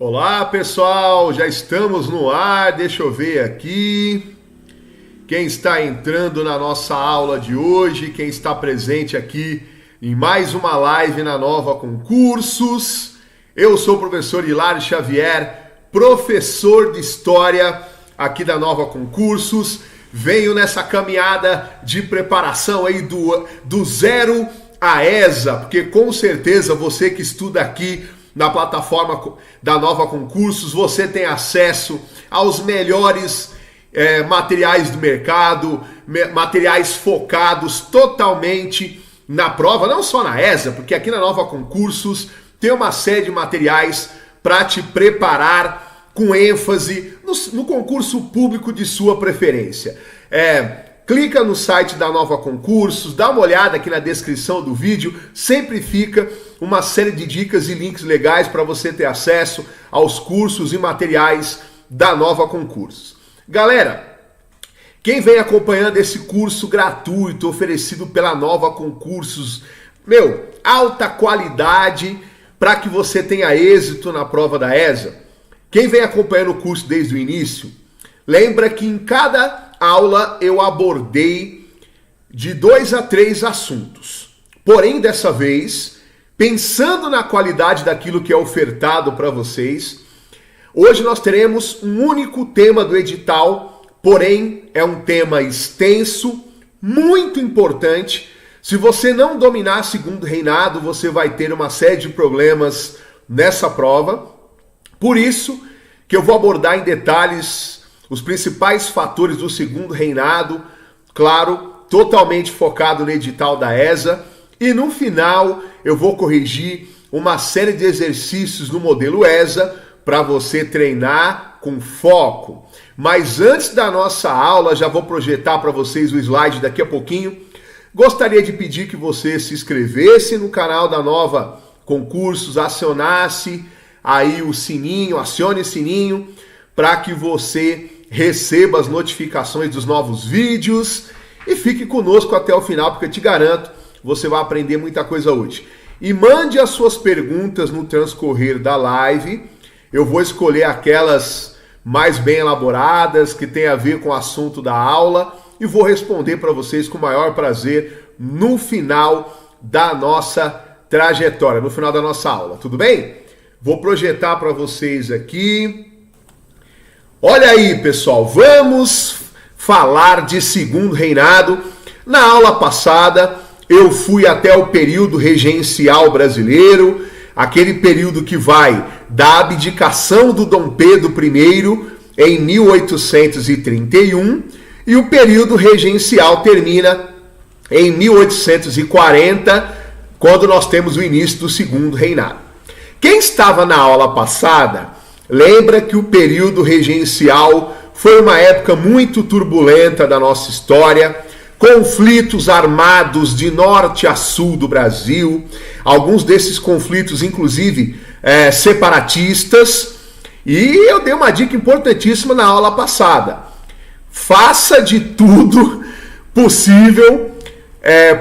Olá pessoal, já estamos no ar, deixa eu ver aqui quem está entrando na nossa aula de hoje, quem está presente aqui em mais uma live na Nova Concursos. Eu sou o professor Hilário Xavier, professor de História aqui da Nova Concursos. Venho nessa caminhada de preparação aí do zero à ESA, porque com certeza você que estuda aqui na plataforma da Nova Concursos, você tem acesso aos melhores materiais do mercado, materiais focados totalmente na prova, não só na ESA, porque aqui na Nova Concursos tem uma série de materiais para te preparar com ênfase no concurso público de sua preferência. Clica no site da Nova Concursos, dá uma olhada aqui na descrição do vídeo, sempre fica uma série de dicas e links legais para você ter acesso aos cursos e materiais da Nova Concursos. Galera, quem vem acompanhando esse curso gratuito oferecido pela Nova Concursos, alta qualidade para que você tenha êxito na prova da ESA. Quem vem acompanhando o curso desde o início, lembra que em cada aula eu abordei de 2 a 3 assuntos. Porém, dessa vez, pensando na qualidade daquilo que é ofertado para vocês, hoje nós teremos um único tema do edital, porém é um tema extenso, muito importante. Se você não dominar segundo reinado, você vai ter uma série de problemas nessa prova. Por isso que eu vou abordar em detalhes os principais fatores do segundo reinado, claro, totalmente focado no edital da ESA. E no final eu vou corrigir uma série de exercícios no modelo ESA para você treinar com foco. Mas antes da nossa aula, já vou projetar para vocês o slide daqui a pouquinho. Gostaria de pedir que você se inscrevesse no canal da Nova Concursos, acionasse aí o sininho, acione o sininho para que você receba as notificações dos novos vídeos e fique conosco até o final, porque eu te garanto, você vai aprender muita coisa hoje. E mande as suas perguntas no transcorrer da live. Eu vou escolher aquelas mais bem elaboradas, que tem a ver com o assunto da aula, e vou responder para vocês com o maior prazer no final da nossa trajetória, no final da nossa aula, tudo bem? Vou projetar para vocês aqui. Olha aí, pessoal, vamos falar de segundo reinado. Na aula passada, eu fui até o período regencial brasileiro, aquele período que vai da abdicação do Dom Pedro I em 1831, e o período regencial termina em 1840, quando nós temos o início do segundo reinado. Quem estava na aula passada lembra que o período regencial foi uma época muito turbulenta da nossa história, conflitos armados de norte a sul do Brasil, alguns desses conflitos inclusive separatistas, e eu dei uma dica importantíssima na aula passada. Faça de tudo possível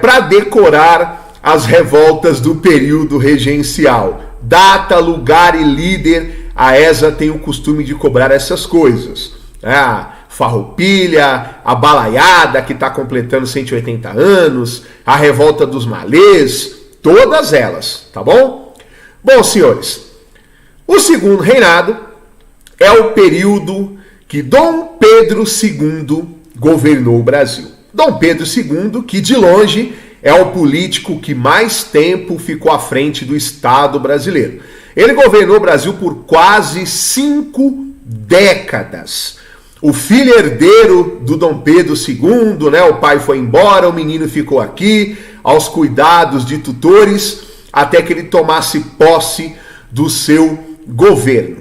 para decorar as revoltas do período regencial. Data, lugar e líder. A ESA tem o costume de cobrar essas coisas. A Farroupilha, a Balaiada, que está completando 180 anos, a Revolta dos Malês, todas elas, tá bom? Bom, senhores, o segundo reinado é o período que Dom Pedro II governou o Brasil. Dom Pedro II, que de longe é o político que mais tempo ficou à frente do Estado brasileiro. Ele governou o Brasil por quase 5 décadas. O filho herdeiro do Dom Pedro II, o pai foi embora, o menino ficou aqui, aos cuidados de tutores, até que ele tomasse posse do seu governo.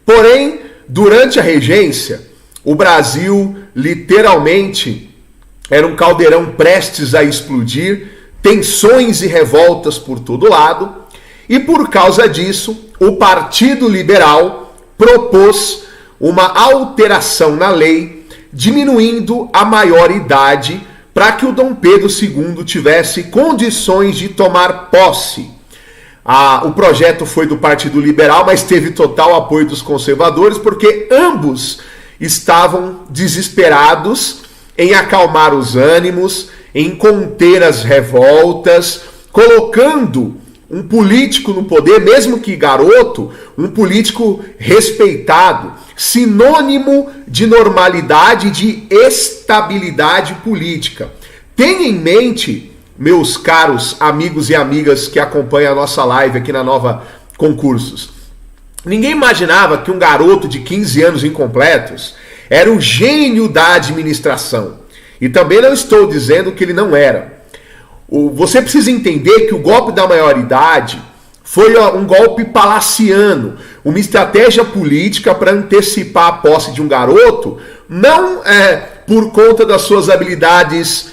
Porém, durante a regência, o Brasil literalmente era um caldeirão prestes a explodir, tensões e revoltas por todo lado, e por causa disso, o Partido Liberal propôs uma alteração na lei, diminuindo a maioridade para que o Dom Pedro II tivesse condições de tomar posse. O projeto foi do Partido Liberal, mas teve total apoio dos conservadores, porque ambos estavam desesperados em acalmar os ânimos, em conter as revoltas, colocando um político no poder, mesmo que garoto, um político respeitado, sinônimo de normalidade, de estabilidade política. Tenha em mente, meus caros amigos e amigas que acompanham a nossa live aqui na Nova Concursos, ninguém imaginava que um garoto de 15 anos incompletos era o gênio da administração. E também não estou dizendo que ele não era. Você precisa entender que o golpe da maioridade foi um golpe palaciano, uma estratégia política para antecipar a posse de um garoto, não por conta das suas habilidades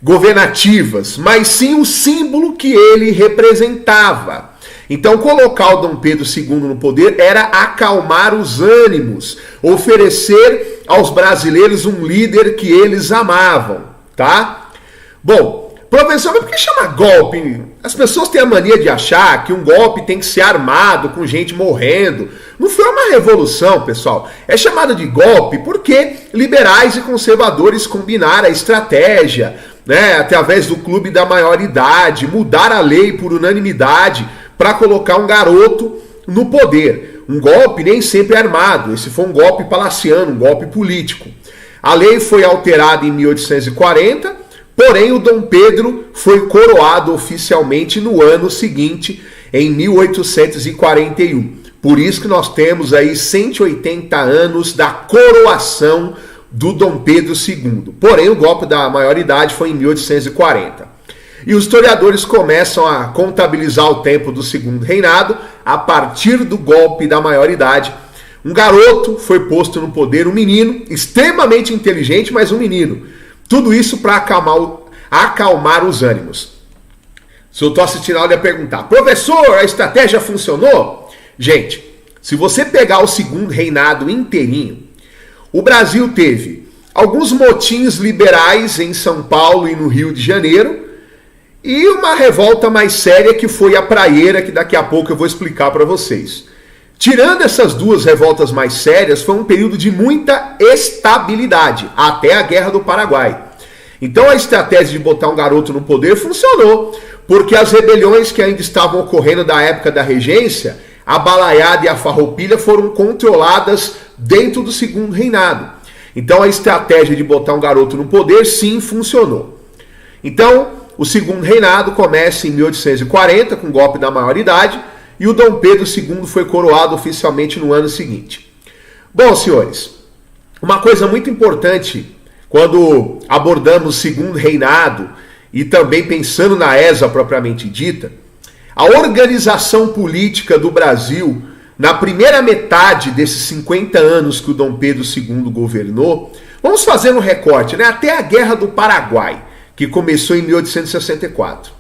governativas, mas sim o símbolo que ele representava. Então, colocar o Dom Pedro II no poder era acalmar os ânimos, oferecer aos brasileiros um líder que eles amavam, tá? Bom, professor, mas por que chama golpe? As pessoas têm a mania de achar que um golpe tem que ser armado, com gente morrendo. Não foi uma revolução, pessoal. É chamado de golpe porque liberais e conservadores combinaram a estratégia, né, através do clube da maioridade, mudar a lei por unanimidade para colocar um garoto no poder. Um golpe nem sempre é armado. Esse foi um golpe palaciano, um golpe político. A lei foi alterada em 1840, porém o Dom Pedro foi coroado oficialmente no ano seguinte, em 1841. Por isso que nós temos aí 180 anos da coroação do Dom Pedro II. Porém, o golpe da maioridade foi em 1840. E os historiadores começam a contabilizar o tempo do segundo reinado a partir do golpe da maioridade. Um garoto foi posto no poder, um menino, extremamente inteligente, mas um menino. Tudo isso para acalmar os ânimos. Se eu estou assistindo a aula, eu ia perguntar: professor, a estratégia funcionou? Gente, se você pegar o segundo reinado inteirinho, o Brasil teve alguns motins liberais em São Paulo e no Rio de Janeiro, e uma revolta mais séria que foi a praieira, que daqui a pouco eu vou explicar para vocês. Tirando essas duas revoltas mais sérias, foi um período de muita estabilidade, até a Guerra do Paraguai. Então a estratégia de botar um garoto no poder funcionou, porque as rebeliões que ainda estavam ocorrendo da época da regência, a Balaiada e a Farroupilha, foram controladas dentro do segundo reinado. Então a estratégia de botar um garoto no poder sim funcionou. Então o segundo reinado começa em 1840 com o golpe da maioridade e o Dom Pedro II foi coroado oficialmente no ano seguinte. Bom, senhores, uma coisa muito importante quando abordamos o segundo reinado e também pensando na ESA propriamente dita, a organização política do Brasil na primeira metade desses 50 anos que o Dom Pedro II governou, vamos fazer um recorte, né? Até a Guerra do Paraguai, que começou em 1864.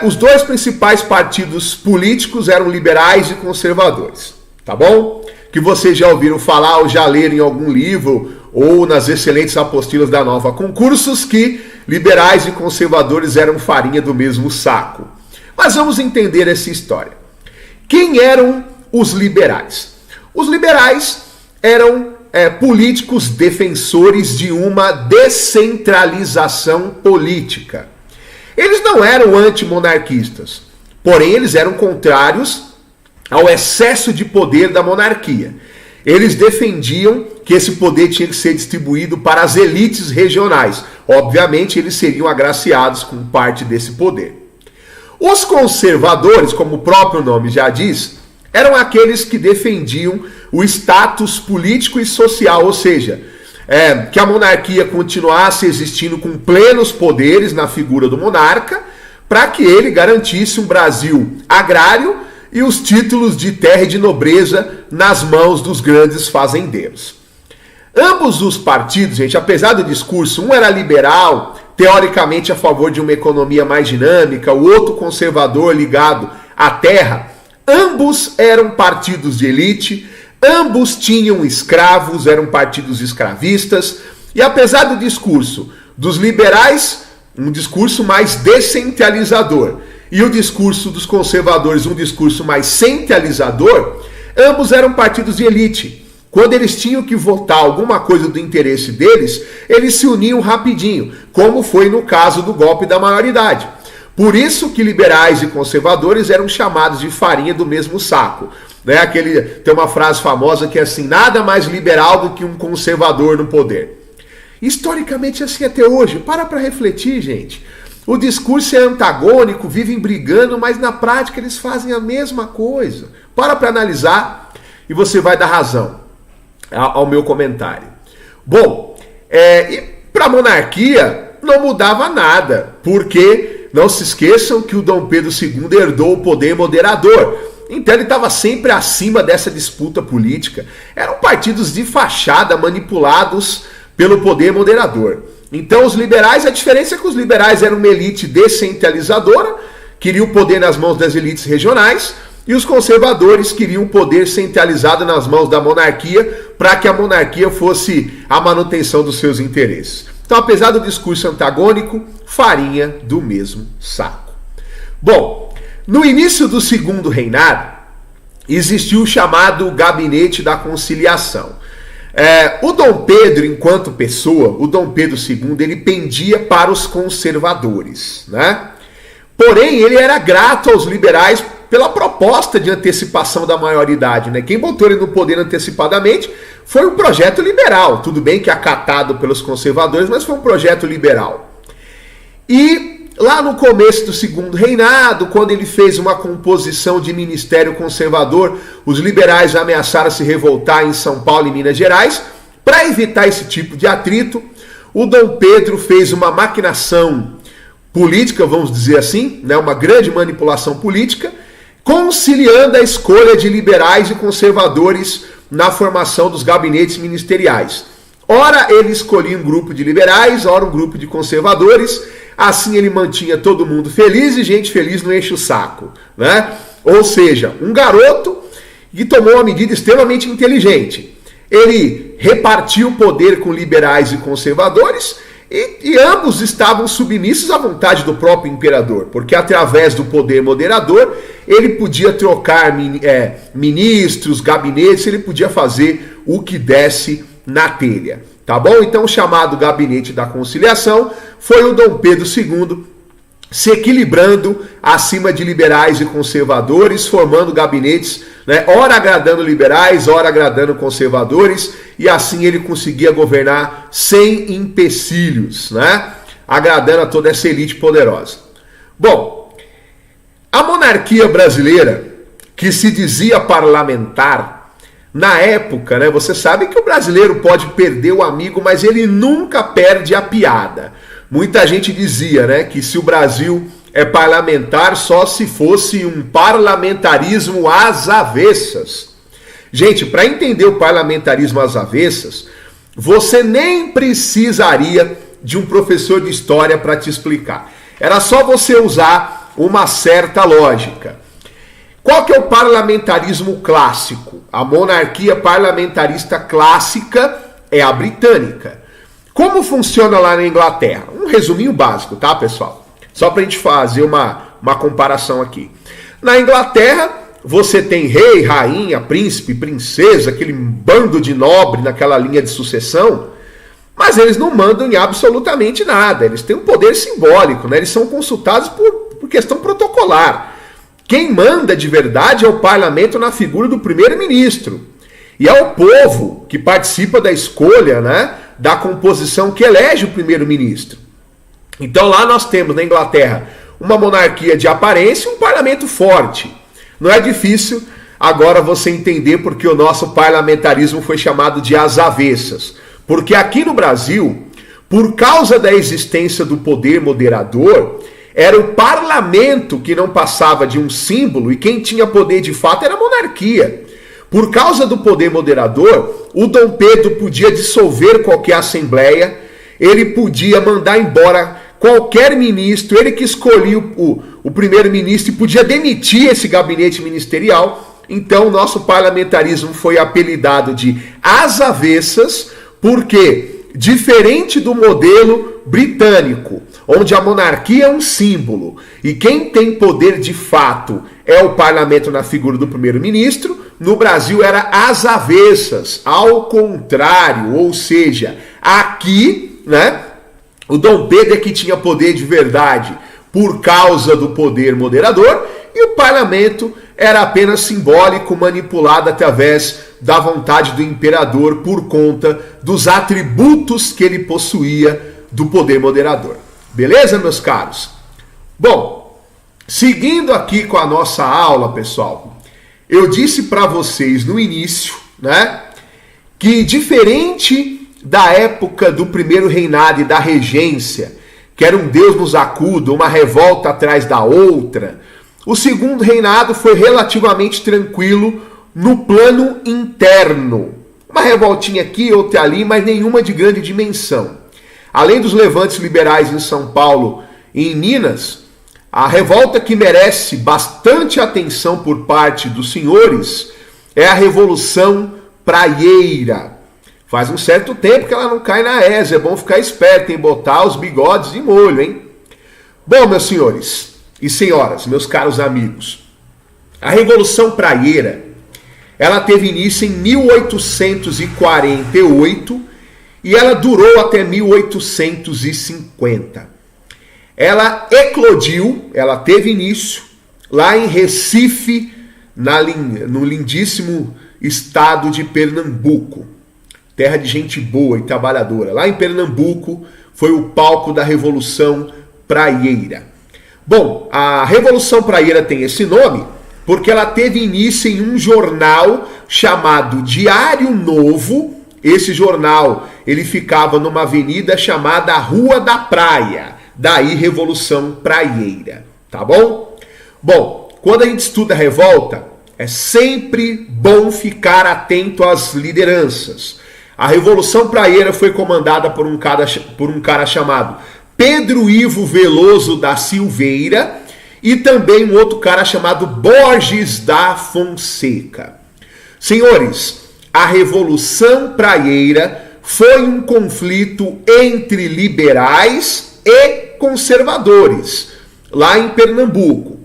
Os dois principais partidos políticos eram liberais e conservadores, tá bom? Que vocês já ouviram falar ou já leram em algum livro ou nas excelentes apostilas da Nova Concursos que liberais e conservadores eram farinha do mesmo saco. Mas vamos entender essa história. Quem eram os liberais? Os liberais eram políticos defensores de uma descentralização política. Eles não eram antimonarquistas, porém eles eram contrários ao excesso de poder da monarquia. Eles defendiam que esse poder tinha que ser distribuído para as elites regionais. Obviamente eles seriam agraciados com parte desse poder. Os conservadores, como o próprio nome já diz, eram aqueles que defendiam o status político e social, ou seja, que a monarquia continuasse existindo com plenos poderes na figura do monarca, para que ele garantisse um Brasil agrário e os títulos de terra e de nobreza nas mãos dos grandes fazendeiros. Ambos os partidos, gente, apesar do discurso, um era liberal, teoricamente a favor de uma economia mais dinâmica, o outro conservador ligado à terra, ambos eram partidos de elite, ambos tinham escravos, eram partidos escravistas, e apesar do discurso dos liberais, um discurso mais descentralizador, e o discurso dos conservadores, um discurso mais centralizador, ambos eram partidos de elite. Quando eles tinham que votar alguma coisa do interesse deles, eles se uniam rapidinho, como foi no caso do golpe da maioridade. Por isso que liberais e conservadores eram chamados de farinha do mesmo saco. Né? Tem uma frase famosa que é assim: nada mais liberal do que um conservador no poder. Historicamente é assim até hoje. Para refletir, gente. O discurso é antagônico, vivem brigando, mas na prática eles fazem a mesma coisa. Para analisar e você vai dar razão ao meu comentário. Bom, e para a monarquia não mudava nada, porque não se esqueçam que o Dom Pedro II herdou o poder moderador. Então ele estava sempre acima dessa disputa política. Eram partidos de fachada manipulados pelo poder moderador. Então os liberais, a diferença é que os liberais eram uma elite descentralizadora, queriam o poder nas mãos das elites regionais, e os conservadores queriam o poder centralizado nas mãos da monarquia, para que a monarquia fosse a manutenção dos seus interesses. Então, apesar do discurso antagônico, farinha do mesmo saco. Bom, no início do segundo reinado, existiu o chamado Gabinete da Conciliação. O Dom Pedro, enquanto pessoa, o Dom Pedro II, ele pendia para os conservadores, né? Porém, ele era grato aos liberais pela proposta de antecipação da maioridade, né? Quem botou ele no poder antecipadamente foi um projeto liberal. Tudo bem que acatado pelos conservadores, mas foi um projeto liberal. E lá no começo do segundo reinado, quando ele fez uma composição de ministério conservador, os liberais ameaçaram se revoltar em São Paulo e Minas Gerais. Para evitar esse tipo de atrito, o Dom Pedro fez uma maquinação política, vamos dizer assim, né, uma grande manipulação política, conciliando a escolha de liberais e conservadores na formação dos gabinetes ministeriais. Ora ele escolhia um grupo de liberais, ora um grupo de conservadores. Assim ele mantinha todo mundo feliz, e gente feliz não enche o saco, né? Ou seja, um garoto que tomou uma medida extremamente inteligente. Ele repartiu o poder com liberais e conservadores, e ambos estavam submissos à vontade do próprio imperador, porque através do poder moderador ele podia trocar ministros, gabinetes, ele podia fazer o que desse na telha. Tá bom? Então o chamado Gabinete da Conciliação foi o Dom Pedro II se equilibrando acima de liberais e conservadores, formando gabinetes, né, ora agradando liberais, ora agradando conservadores, e assim ele conseguia governar sem empecilhos, né, agradando a toda essa elite poderosa. Bom, a monarquia brasileira, que se dizia parlamentar, na época, né, você sabe que o brasileiro pode perder o amigo, mas ele nunca perde a piada. Muita gente dizia, né, que se o Brasil é parlamentar só se fosse um parlamentarismo às avessas. Gente, para entender o parlamentarismo às avessas, você nem precisaria de um professor de história para te explicar. Era só você usar uma certa lógica. Qual que é o parlamentarismo clássico? A monarquia parlamentarista clássica é a britânica. Como funciona lá na Inglaterra? Um resuminho básico, tá, pessoal? Só para a gente fazer uma comparação aqui. Na Inglaterra, você tem rei, rainha, príncipe, princesa, aquele bando de nobre naquela linha de sucessão, mas eles não mandam em absolutamente nada. Eles têm um poder simbólico, né? Eles são consultados por questão protocolar. Quem manda de verdade é o parlamento na figura do primeiro-ministro. E é o povo que participa da escolha, né, da composição que elege o primeiro-ministro. Então lá nós temos na Inglaterra uma monarquia de aparência e um parlamento forte. Não é difícil agora você entender porque o nosso parlamentarismo foi chamado de às avessas. Porque aqui no Brasil, por causa da existência do poder moderador, era o parlamento que não passava de um símbolo, e quem tinha poder de fato era a monarquia. Por causa do poder moderador, o Dom Pedro podia dissolver qualquer assembleia, ele podia mandar embora qualquer ministro, ele que escolhia o primeiro-ministro e podia demitir esse gabinete ministerial. Então, o nosso parlamentarismo foi apelidado de às avessas, porque, diferente do modelo britânico, onde a monarquia é um símbolo e quem tem poder de fato é o parlamento na figura do primeiro-ministro, no Brasil era às avessas, ao contrário, ou seja, aqui, né, o Dom Pedro é que tinha poder de verdade por causa do poder moderador e o parlamento era apenas simbólico, manipulado através da vontade do imperador por conta dos atributos que ele possuía do poder moderador. Beleza, meus caros? Bom, seguindo aqui com a nossa aula, pessoal, eu disse para vocês no início, né, que diferente da época do primeiro reinado e da regência, que era um Deus nos acuda, uma revolta atrás da outra, o segundo reinado foi relativamente tranquilo no plano interno. Uma revoltinha aqui, outra ali, mas nenhuma de grande dimensão. Além dos levantes liberais em São Paulo e em Minas, a revolta que merece bastante atenção por parte dos senhores é a Revolução Praieira. Faz um certo tempo que ela não cai na ESA, é bom ficar esperto em botar os bigodes de molho, hein? Bom, meus senhores e senhoras, meus caros amigos, a Revolução Praieira, ela teve início em 1848 e ela durou até 1850. Ela eclodiu, ela teve início lá em Recife, no lindíssimo estado de Pernambuco. Terra de gente boa e trabalhadora. Lá em Pernambuco foi o palco da Revolução Praieira. Bom, a Revolução Praieira tem esse nome porque ela teve início em um jornal chamado Diário Novo. Esse jornal, ele ficava numa avenida chamada Rua da Praia. Daí Revolução Praieira, tá bom? Bom, quando a gente estuda a revolta, é sempre bom ficar atento às lideranças. A Revolução Praieira foi comandada por um cara chamado Pedro Ivo Veloso da Silveira e também um outro cara chamado Borges da Fonseca. Senhores, a Revolução Praieira foi um conflito entre liberais e conservadores, lá em Pernambuco.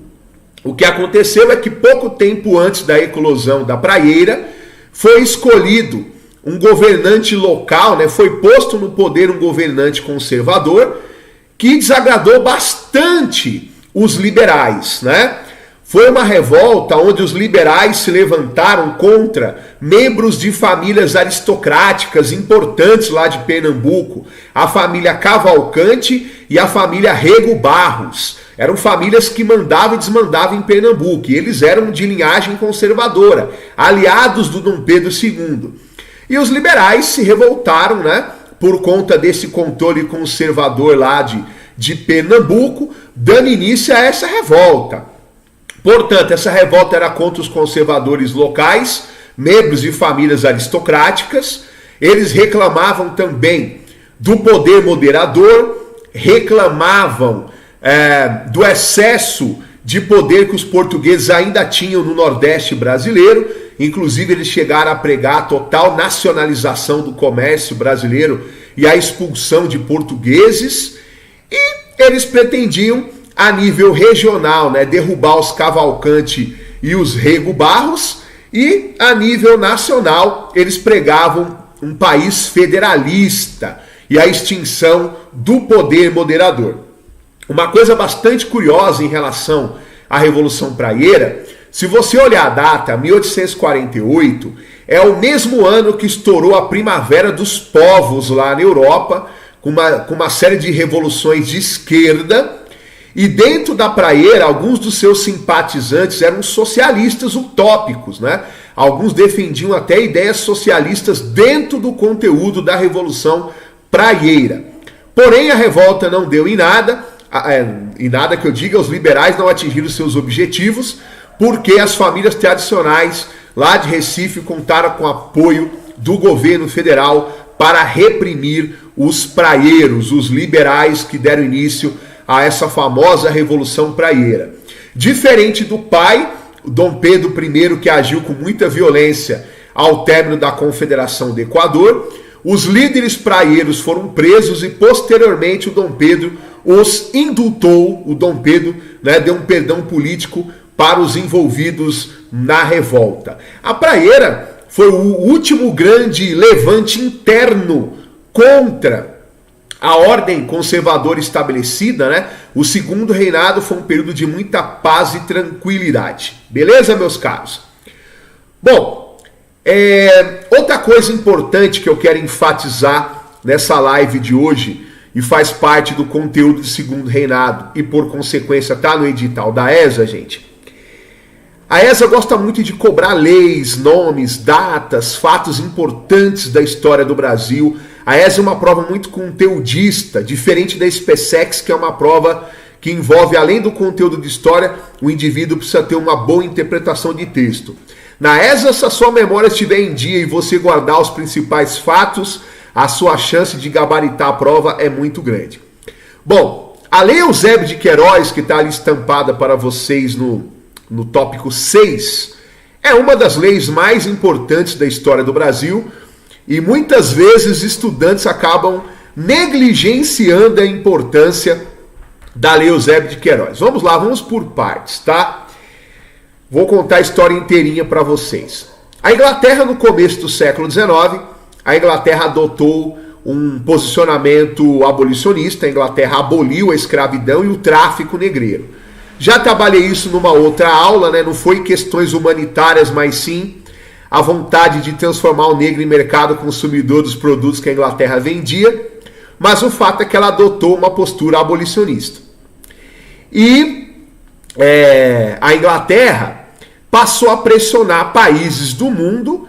O que aconteceu é que pouco tempo antes da eclosão da Praieira, foi escolhido um governante local, né, foi posto no poder um governante conservador, que desagradou bastante os liberais, né? Foi uma revolta onde os liberais se levantaram contra membros de famílias aristocráticas importantes lá de Pernambuco, a família Cavalcante e a família Rego Barros. Eram famílias que mandavam e desmandavam em Pernambuco, e eles eram de linhagem conservadora, aliados do Dom Pedro II. E os liberais se revoltaram, né, por conta desse controle conservador lá de Pernambuco, dando início a essa revolta. Portanto, essa revolta era contra os conservadores locais, membros de famílias aristocráticas. Eles reclamavam também do poder moderador, reclamavam do excesso de poder que os portugueses ainda tinham no Nordeste brasileiro. Inclusive, eles chegaram a pregar a total nacionalização do comércio brasileiro e a expulsão de portugueses. E eles pretendiam, a nível regional, né, derrubar os Cavalcante e os Rego Barros, e a nível nacional eles pregavam um país federalista e a extinção do poder moderador. Uma coisa bastante curiosa em relação à Revolução Praieira, se você olhar a data, 1848, é o mesmo ano que estourou a Primavera dos Povos lá na Europa, com uma série de revoluções de esquerda. E dentro da Praieira, alguns dos seus simpatizantes eram socialistas utópicos, né? Alguns defendiam até ideias socialistas dentro do conteúdo da Revolução Praieira. Porém, a revolta não deu em nada que eu diga, os liberais não atingiram seus objetivos, porque as famílias tradicionais lá de Recife contaram com o apoio do governo federal para reprimir os praieiros, os liberais que deram início a essa famosa Revolução Praieira. Diferente do pai, Dom Pedro I, que agiu com muita violência ao término da Confederação do Equador, os líderes praieiros foram presos e posteriormente o Dom Pedro os indultou, o Dom Pedro, né, deu um perdão político para os envolvidos na revolta. A Praieira foi o último grande levante interno contra a ordem conservadora estabelecida, né? O segundo reinado foi um período de muita paz e tranquilidade. Beleza, meus caros? Bom, outra coisa importante que eu quero enfatizar nessa live de hoje, e faz parte do conteúdo do segundo reinado, e por consequência está no edital da ESA, gente. A ESA gosta muito de cobrar leis, nomes, datas, fatos importantes da história do Brasil. A ESA é uma prova muito conteudista, diferente da SPSEX, que é uma prova que envolve, além do conteúdo de história, o indivíduo precisa ter uma boa interpretação de texto. Na ESA, se a sua memória estiver em dia e você guardar os principais fatos, a sua chance de gabaritar a prova é muito grande. Bom, a Lei Eusébio de Queiroz, que está ali estampada para vocês no tópico 6, é uma das leis mais importantes da história do Brasil e muitas vezes estudantes acabam negligenciando a importância da Lei Eusébio de Queiroz. Vamos lá, vamos por partes, tá? Vou contar a história inteirinha para vocês. A Inglaterra, no começo do século XIX, a Inglaterra adotou um posicionamento abolicionista. A Inglaterra aboliu a escravidão e o tráfico negreiro. Já trabalhei isso numa outra aula, né? Não foi questões humanitárias, mas sim a vontade de transformar o negro em mercado consumidor dos produtos que a Inglaterra vendia. Mas o fato é que ela adotou uma postura abolicionista. E a Inglaterra passou a pressionar países do mundo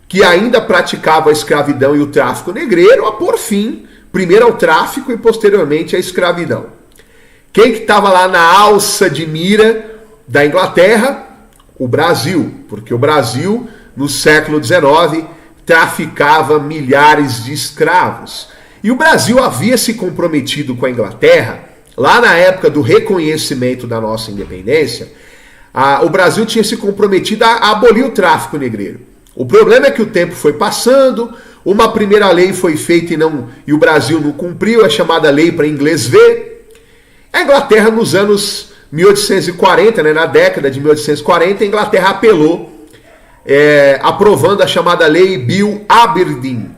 que ainda praticavam a escravidão e o tráfico negreiro a pôr fim, primeiro ao tráfico e posteriormente à escravidão. Quem que estava lá na alça de mira da Inglaterra? O Brasil, porque o Brasil, no século XIX, traficava milhares de escravos. E o Brasil havia se comprometido com a Inglaterra, lá na época do reconhecimento da nossa independência, o Brasil tinha se comprometido a abolir o tráfico negreiro. O problema é que o tempo foi passando, uma primeira lei foi feita e o Brasil não cumpriu, a chamada lei para inglês ver. A Inglaterra, nos anos 1840, né, na década de 1840, a Inglaterra apelou, aprovando a chamada Lei Bill Aberdeen.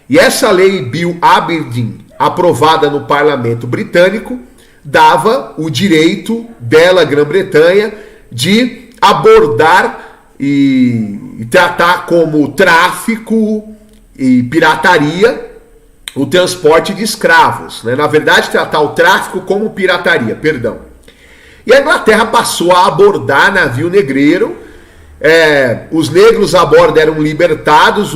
E essa Lei Bill Aberdeen, aprovada no parlamento britânico, dava o direito dela, Grã-Bretanha, de abordar e tratar como tráfico e pirataria o transporte de escravos, né? Na verdade, tratar o tráfico como pirataria, perdão. E a Inglaterra passou a abordar navio negreiro, os negros a bordo eram libertados,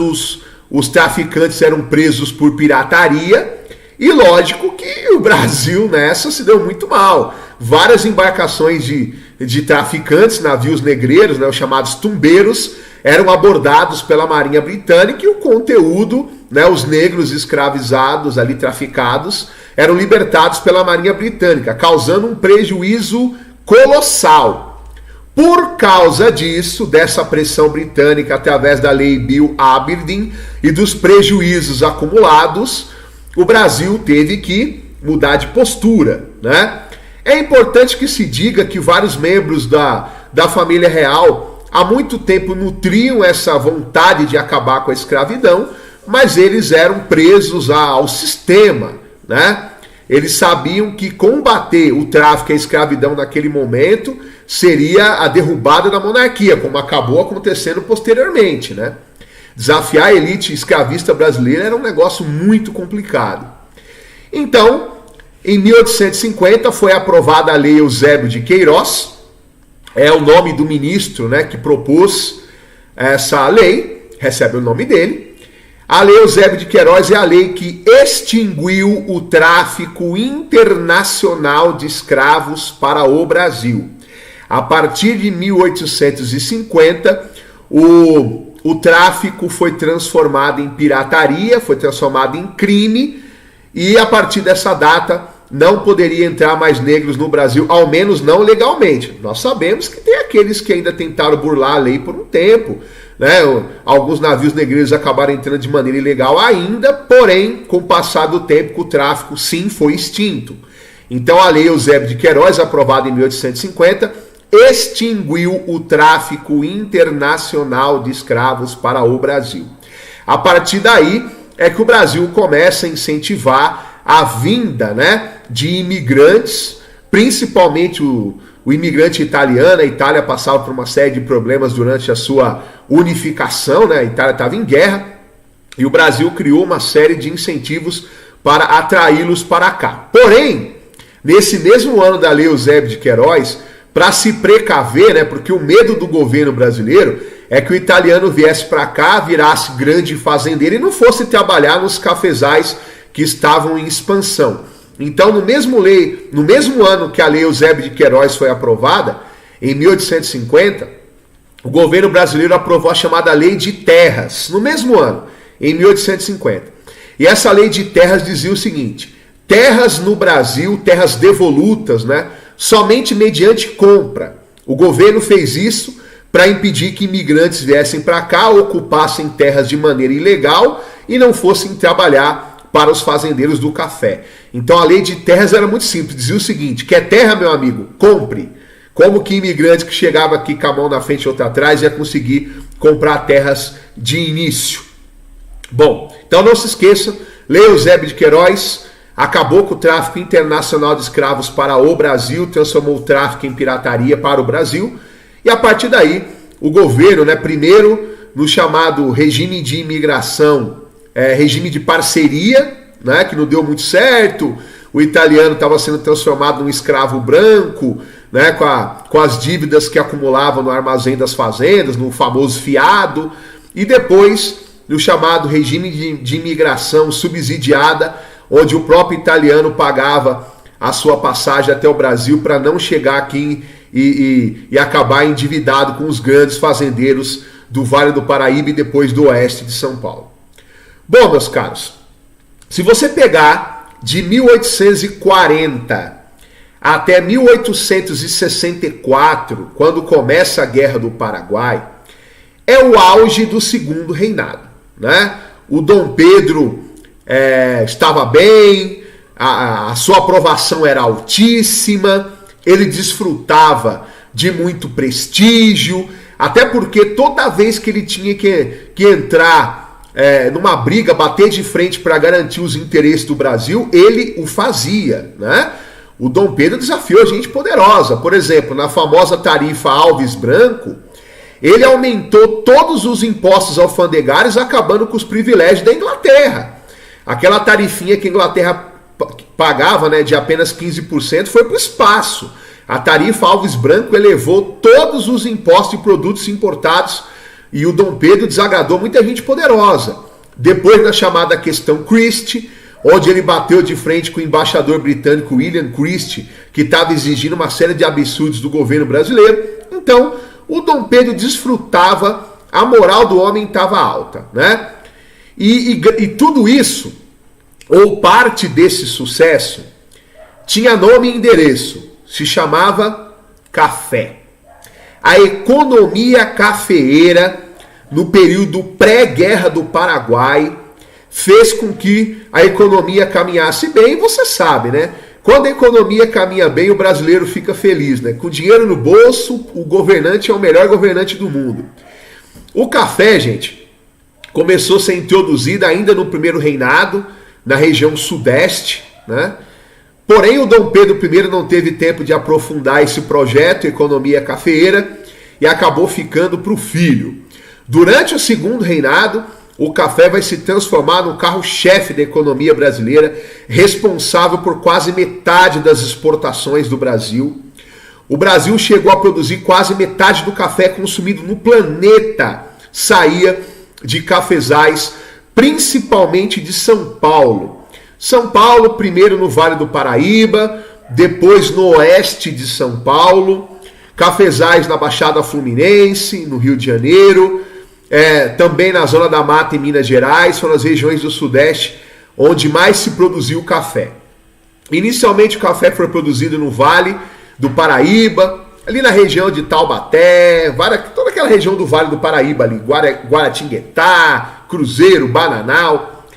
os traficantes eram presos por pirataria, e lógico que o Brasil nessa se deu muito mal. Várias embarcações de traficantes, navios negreiros, né, os chamados tumbeiros, eram abordados pela Marinha Britânica e o conteúdo, né, os negros escravizados, ali traficados, eram libertados pela Marinha Britânica, causando um prejuízo colossal. Por causa disso, dessa pressão britânica através da Lei Bill Aberdeen e dos prejuízos acumulados, o Brasil teve que mudar de postura, né? É importante que se diga que vários membros da família real há muito tempo nutriam essa vontade de acabar com a escravidão, mas eles eram presos ao sistema, né? Eles sabiam que combater o tráfico e a escravidão naquele momento seria a derrubada da monarquia, como acabou acontecendo posteriormente, né? Desafiar a elite escravista brasileira era um negócio muito complicado. Então, em 1850 foi aprovada a Lei Eusébio de Queiroz, é o nome do ministro, né, que propôs essa lei, recebe o nome dele. A Lei Eusébio de Queiroz é a lei que extinguiu o tráfico internacional de escravos para o Brasil. A partir de 1850, o tráfico foi transformado em pirataria, foi transformado em crime, e a partir dessa data não poderia entrar mais negros no Brasil, ao menos não legalmente. Nós sabemos que tem aqueles que ainda tentaram burlar a lei por um tempo, né? Alguns navios negreiros acabaram entrando de maneira ilegal ainda, porém, com o passar do tempo, o tráfico sim foi extinto. Então a Lei Eusébio de Queiroz, aprovada em 1850, extinguiu o tráfico internacional de escravos para o Brasil. A partir daí é que o Brasil começa a incentivar a vinda, né, de imigrantes, principalmente o imigrante italiano. A Itália passava por uma série de problemas durante a sua unificação, né? A Itália estava em guerra e o Brasil criou uma série de incentivos para atraí-los para cá. Porém, nesse mesmo ano da Lei Eusébio de Queiroz, para se precaver, né, porque o medo do governo brasileiro é que o italiano viesse para cá, virasse grande fazendeiro e não fosse trabalhar nos cafezais que estavam em expansão. Então, no mesmo ano que a Lei Eusébio de Queiroz foi aprovada, em 1850, o governo brasileiro aprovou a chamada Lei de Terras, no mesmo ano, em 1850. E essa Lei de Terras dizia o seguinte: terras no Brasil, terras devolutas, né, somente mediante compra. O governo fez isso para impedir que imigrantes viessem para cá, ocupassem terras de maneira ilegal e não fossem trabalhar para os fazendeiros do café. Então a Lei de Terras era muito simples, dizia o seguinte: quer terra, meu amigo? Compre. Como que imigrante que chegava aqui com a mão na frente e outra atrás ia conseguir comprar terras de início? Bom, então não se esqueça, Lei Eusébio de Queiroz acabou com o tráfico internacional de escravos para o Brasil, transformou o tráfico em pirataria para o Brasil, e a partir daí o governo, né, primeiro no chamado regime de imigração, regime de parceria, né, que não deu muito certo, o italiano estava sendo transformado num escravo branco, né, com as dívidas que acumulava no armazém das fazendas, no famoso fiado, e depois no chamado regime de imigração subsidiada, onde o próprio italiano pagava a sua passagem até o Brasil para não chegar aqui e acabar endividado com os grandes fazendeiros do Vale do Paraíba e depois do oeste de São Paulo. Bom, meus caros, se você pegar de 1840 até 1864, quando começa a Guerra do Paraguai, é o auge do segundo reinado, né? O Dom Pedro estava bem, a sua aprovação era altíssima, ele desfrutava de muito prestígio, até porque toda vez que ele tinha que entrar numa briga, bater de frente para garantir os interesses do Brasil, ele o fazia, né? O Dom Pedro desafiou gente poderosa. Por exemplo, na famosa tarifa Alves Branco, ele aumentou todos os impostos alfandegários, acabando com os privilégios da Inglaterra. Aquela tarifinha que a Inglaterra pagava, né, de apenas 15%, foi para o espaço. A tarifa Alves Branco elevou todos os impostos de produtos importados e o Dom Pedro desagradou muita gente poderosa. Depois da chamada questão Christie, onde ele bateu de frente com o embaixador britânico William Christie, que estava exigindo uma série de absurdos do governo brasileiro. Então, o Dom Pedro desfrutava, a moral do homem estava alta, né? E tudo isso, ou parte desse sucesso, tinha nome e endereço, se chamava café. A economia cafeeira, no período pré-guerra do Paraguai, fez com que a economia caminhasse bem. Você sabe, né? Quando a economia caminha bem, o brasileiro fica feliz, né? Com dinheiro no bolso, o governante é o melhor governante do mundo. O café, gente, começou a ser introduzido ainda no primeiro reinado, na região sudeste, né? Porém, o Dom Pedro I não teve tempo de aprofundar esse projeto, economia cafeeira, e acabou ficando para o filho. Durante o segundo reinado, o café vai se transformar no carro-chefe da economia brasileira, responsável por quase metade das exportações do Brasil. O Brasil chegou a produzir quase metade do café consumido no planeta, saía de cafezais, principalmente de São Paulo. São Paulo, primeiro no Vale do Paraíba, depois no oeste de São Paulo, cafezais na Baixada Fluminense, no Rio de Janeiro, também na Zona da Mata em Minas Gerais, foram as regiões do Sudeste onde mais se produziu café. Inicialmente o café foi produzido no Vale do Paraíba, ali na região de Taubaté, toda aquela região do Vale do Paraíba ali, Guaratinguetá, Cruzeiro, Bananal.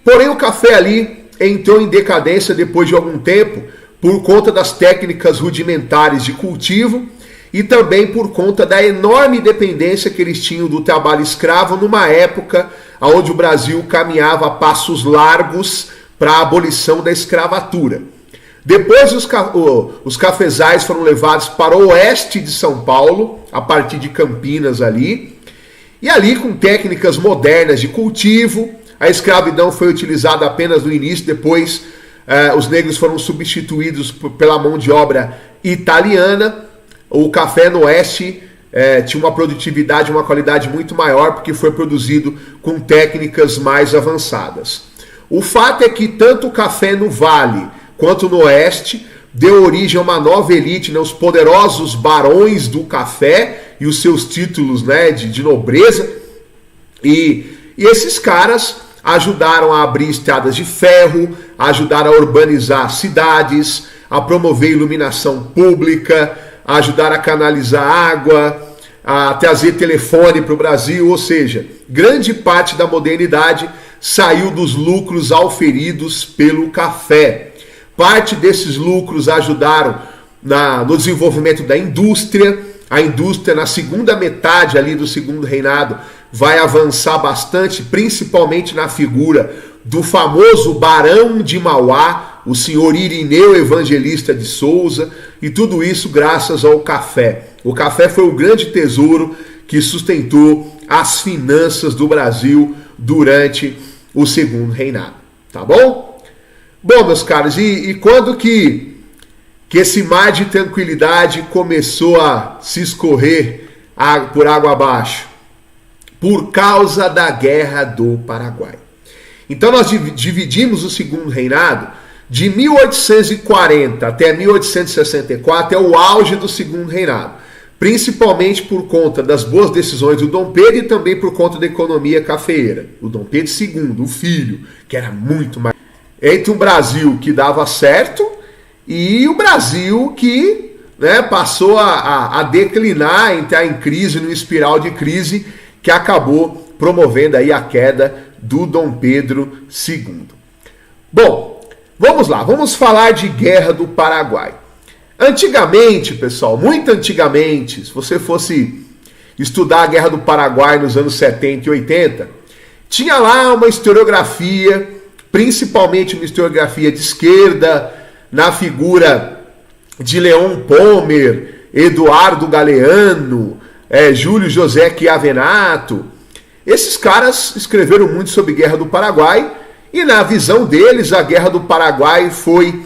Porém o café ali, entrou em decadência depois de algum tempo por conta das técnicas rudimentares de cultivo e também por conta da enorme dependência que eles tinham do trabalho escravo numa época onde o Brasil caminhava a passos largos para a abolição da escravatura. Depois os cafezais foram levados para o oeste de São Paulo, a partir de Campinas ali, e ali com técnicas modernas de cultivo. A escravidão foi utilizada apenas no início, depois os negros foram substituídos pela mão de obra italiana. O café no oeste tinha uma produtividade, uma qualidade muito maior, porque foi produzido com técnicas mais avançadas. O fato é que tanto o café no vale quanto no oeste deu origem a uma nova elite, né, os poderosos barões do café e os seus títulos, né, de nobreza. E esses caras ajudaram a abrir estradas de ferro, ajudaram a urbanizar cidades, a promover iluminação pública, a ajudar a canalizar água, a trazer telefone para o Brasil, ou seja, grande parte da modernidade saiu dos lucros auferidos pelo café. Parte desses lucros ajudaram no desenvolvimento da indústria. A indústria, na segunda metade ali do Segundo Reinado, vai avançar bastante, principalmente na figura do famoso Barão de Mauá, o senhor Irineu Evangelista de Souza, e tudo isso graças ao café. O café foi o grande tesouro que sustentou as finanças do Brasil durante o Segundo Reinado. Tá bom? Bom, meus caros, e quando que esse mar de tranquilidade começou a se escorrer por água abaixo? Por causa da Guerra do Paraguai. Então nós dividimos o Segundo Reinado de 1840 até 1864, é o auge do Segundo Reinado, principalmente por conta das boas decisões do Dom Pedro e também por conta da economia cafeeira. O Dom Pedro II, o filho, que era muito mais... Entre um Brasil que dava certo e o Brasil que, né, passou a declinar, entrar em crise, numa espiral de crise que acabou promovendo aí a queda do Dom Pedro II. Bom, vamos lá, vamos falar de Guerra do Paraguai. Antigamente, pessoal, muito antigamente, se você fosse estudar a Guerra do Paraguai nos anos 70 e 80, tinha lá uma historiografia, principalmente uma historiografia de esquerda, na figura de Leon Pommer, Eduardo Galeano, Júlio José Chiavenato. Esses caras escreveram muito sobre a Guerra do Paraguai, e na visão deles a Guerra do Paraguai foi,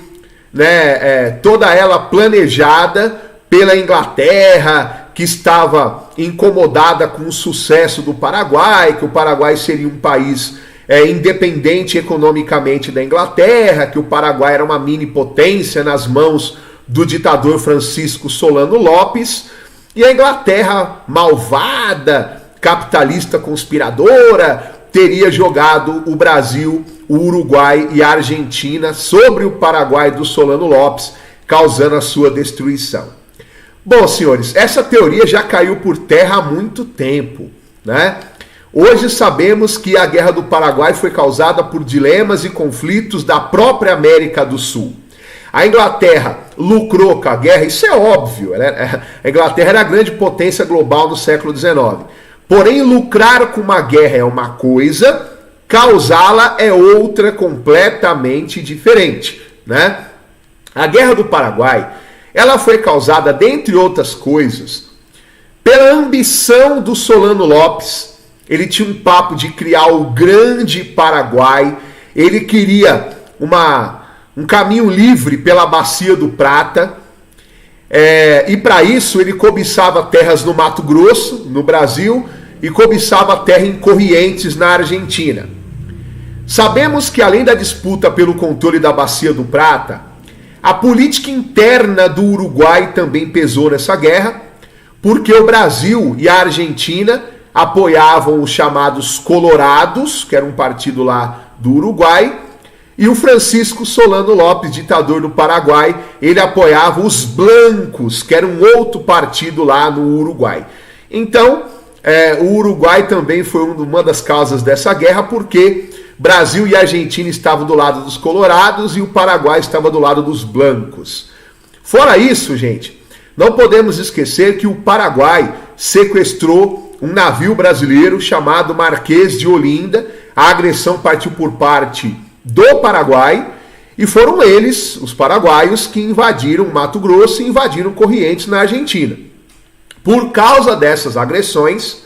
né, toda ela planejada pela Inglaterra, que estava incomodada com o sucesso do Paraguai, que o Paraguai seria um país independente economicamente da Inglaterra, que o Paraguai era uma mini potência nas mãos do ditador Francisco Solano Lopes, e a Inglaterra malvada, capitalista conspiradora, teria jogado o Brasil, o Uruguai e a Argentina sobre o Paraguai do Solano Lopes, causando a sua destruição. Bom, senhores, essa teoria já caiu por terra há muito tempo, né? Hoje sabemos que a Guerra do Paraguai foi causada por dilemas e conflitos da própria América do Sul. A Inglaterra lucrou com a guerra, isso é óbvio, a Inglaterra era a grande potência global no século XIX. Porém, lucrar com uma guerra é uma coisa, causá-la é outra completamente diferente, né? A Guerra do Paraguai, ela foi causada, dentre outras coisas, pela ambição do Solano Lopes. Ele tinha um papo de criar o grande Paraguai, ele queria um caminho livre pela Bacia do Prata, e para isso ele cobiçava terras no Mato Grosso, no Brasil, e cobiçava terra em Corrientes, na Argentina. Sabemos que além da disputa pelo controle da Bacia do Prata, a política interna do Uruguai também pesou nessa guerra, porque o Brasil e a Argentina apoiavam os chamados Colorados, que era um partido lá do Uruguai, e o Francisco Solano Lopes, ditador do Paraguai, ele apoiava os Blancos, que era um outro partido lá no Uruguai. Então, o Uruguai também foi uma das causas dessa guerra, porque Brasil e Argentina estavam do lado dos colorados e o Paraguai estava do lado dos blancos. Fora isso, gente, não podemos esquecer que o Paraguai sequestrou um navio brasileiro chamado Marquês de Olinda. A agressão partiu por parte do Paraguai e foram eles, os paraguaios, que invadiram Mato Grosso e invadiram Corrientes na Argentina. Por causa dessas agressões,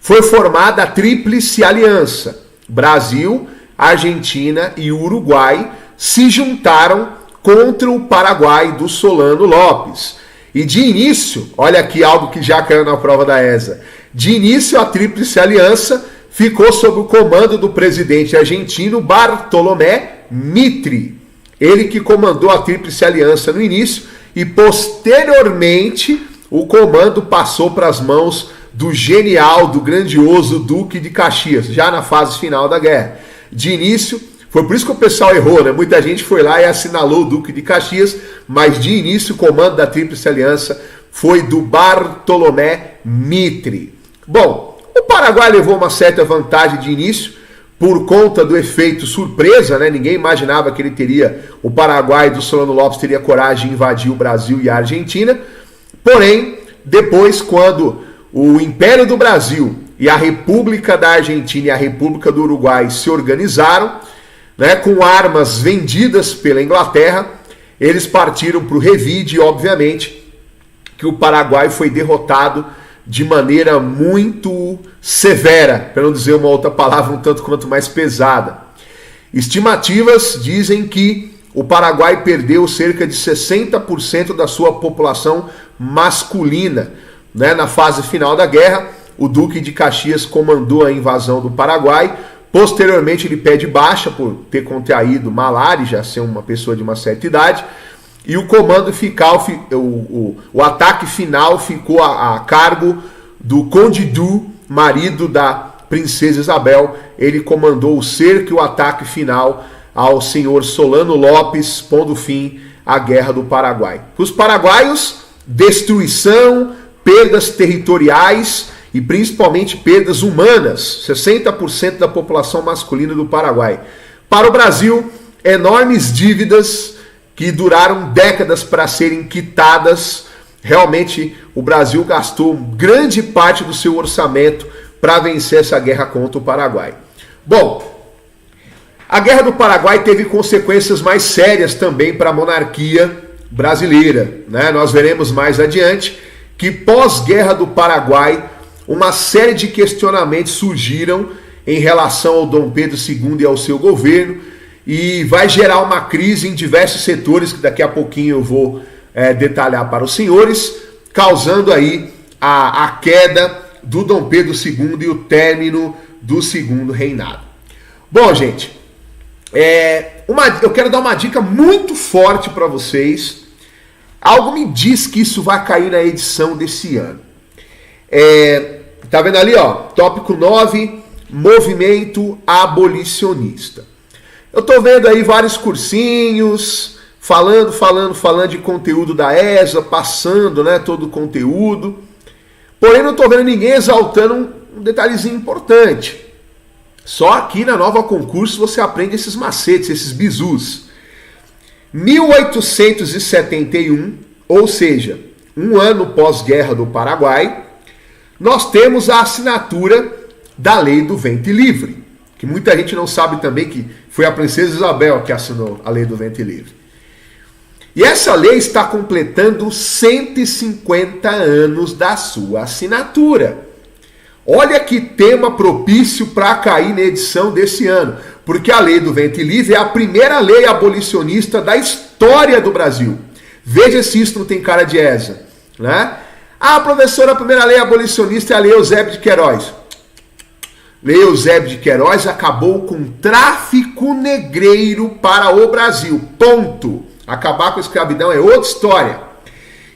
foi formada a Tríplice Aliança. Brasil, Argentina e Uruguai se juntaram contra o Paraguai do Solano Lopes. E de início, olha aqui algo que já caiu na prova da ESA, de início a Tríplice Aliança ficou sob o comando do presidente argentino Bartolomé Mitre. Ele que comandou a Tríplice Aliança no início e posteriormente o comando passou para as mãos do genial, do grandioso Duque de Caxias, já na fase final da guerra. De início, foi por isso que o pessoal errou, né? Muita gente foi lá e assinalou o Duque de Caxias, mas de início o comando da Tríplice Aliança foi do Bartolomé Mitre. Bom, o Paraguai levou uma certa vantagem de início por conta do efeito surpresa, né? Ninguém imaginava que o Paraguai do Solano Lopes teria coragem de invadir o Brasil e a Argentina. Porém, depois, quando o Império do Brasil e a República da Argentina e a República do Uruguai se organizaram, né, com armas vendidas pela Inglaterra, eles partiram para o revide e, obviamente, que o Paraguai foi derrotado de maneira muito severa, para não dizer uma outra palavra um tanto quanto mais pesada. Estimativas dizem que o Paraguai perdeu cerca de 60% da sua população masculina, né? Na fase final da guerra, o Duque de Caxias comandou a invasão do Paraguai. Posteriormente ele pede baixa por ter contraído malária, já ser uma pessoa de uma certa idade, e o comando o ataque final ficou a cargo do Conde Du, marido da princesa Isabel. Ele comandou o cerco e o ataque final ao senhor Solano Lopes, pondo fim à Guerra do Paraguai. Para os paraguaios, destruição, perdas territoriais e principalmente perdas humanas, 60% da população masculina do Paraguai. Para o Brasil, enormes dívidas que duraram décadas para serem quitadas. Realmente o Brasil gastou grande parte do seu orçamento para vencer essa guerra contra o Paraguai. Bom, a Guerra do Paraguai teve consequências mais sérias também para a monarquia brasileira, né? Nós veremos mais adiante que pós-Guerra do Paraguai, uma série de questionamentos surgiram em relação ao Dom Pedro II e ao seu governo, e vai gerar uma crise em diversos setores, que daqui a pouquinho eu vou detalhar para os senhores, causando aí a queda do Dom Pedro II e o término do segundo reinado. Bom, gente, eu quero dar uma dica muito forte para vocês. Algo me diz que isso vai cair na edição desse ano. Tá vendo ali, ó? Tópico 9, movimento abolicionista. Eu tô vendo aí vários cursinhos, falando de conteúdo da ESA, passando, né, todo o conteúdo. Porém, não tô vendo ninguém exaltando um detalhezinho importante. Só aqui na Nova Concurso você aprende esses macetes, esses bizus. 1871, ou seja, um ano pós-guerra do Paraguai, nós temos a assinatura da Lei do Ventre Livre, que muita gente não sabe também que foi a princesa Isabel que assinou a Lei do Ventre Livre. E essa lei está completando 150 anos da sua assinatura. Olha que tema propício para cair na edição desse ano, porque a Lei do Ventre Livre é a primeira lei abolicionista da história do Brasil. Veja se isso não tem cara de ESA, né? Ah, professora, a primeira lei abolicionista é a Lei Eusébio de Queiroz. Lei Eusébio de Queiroz acabou com o tráfico negreiro para o Brasil. Ponto. Acabar com a escravidão é outra história.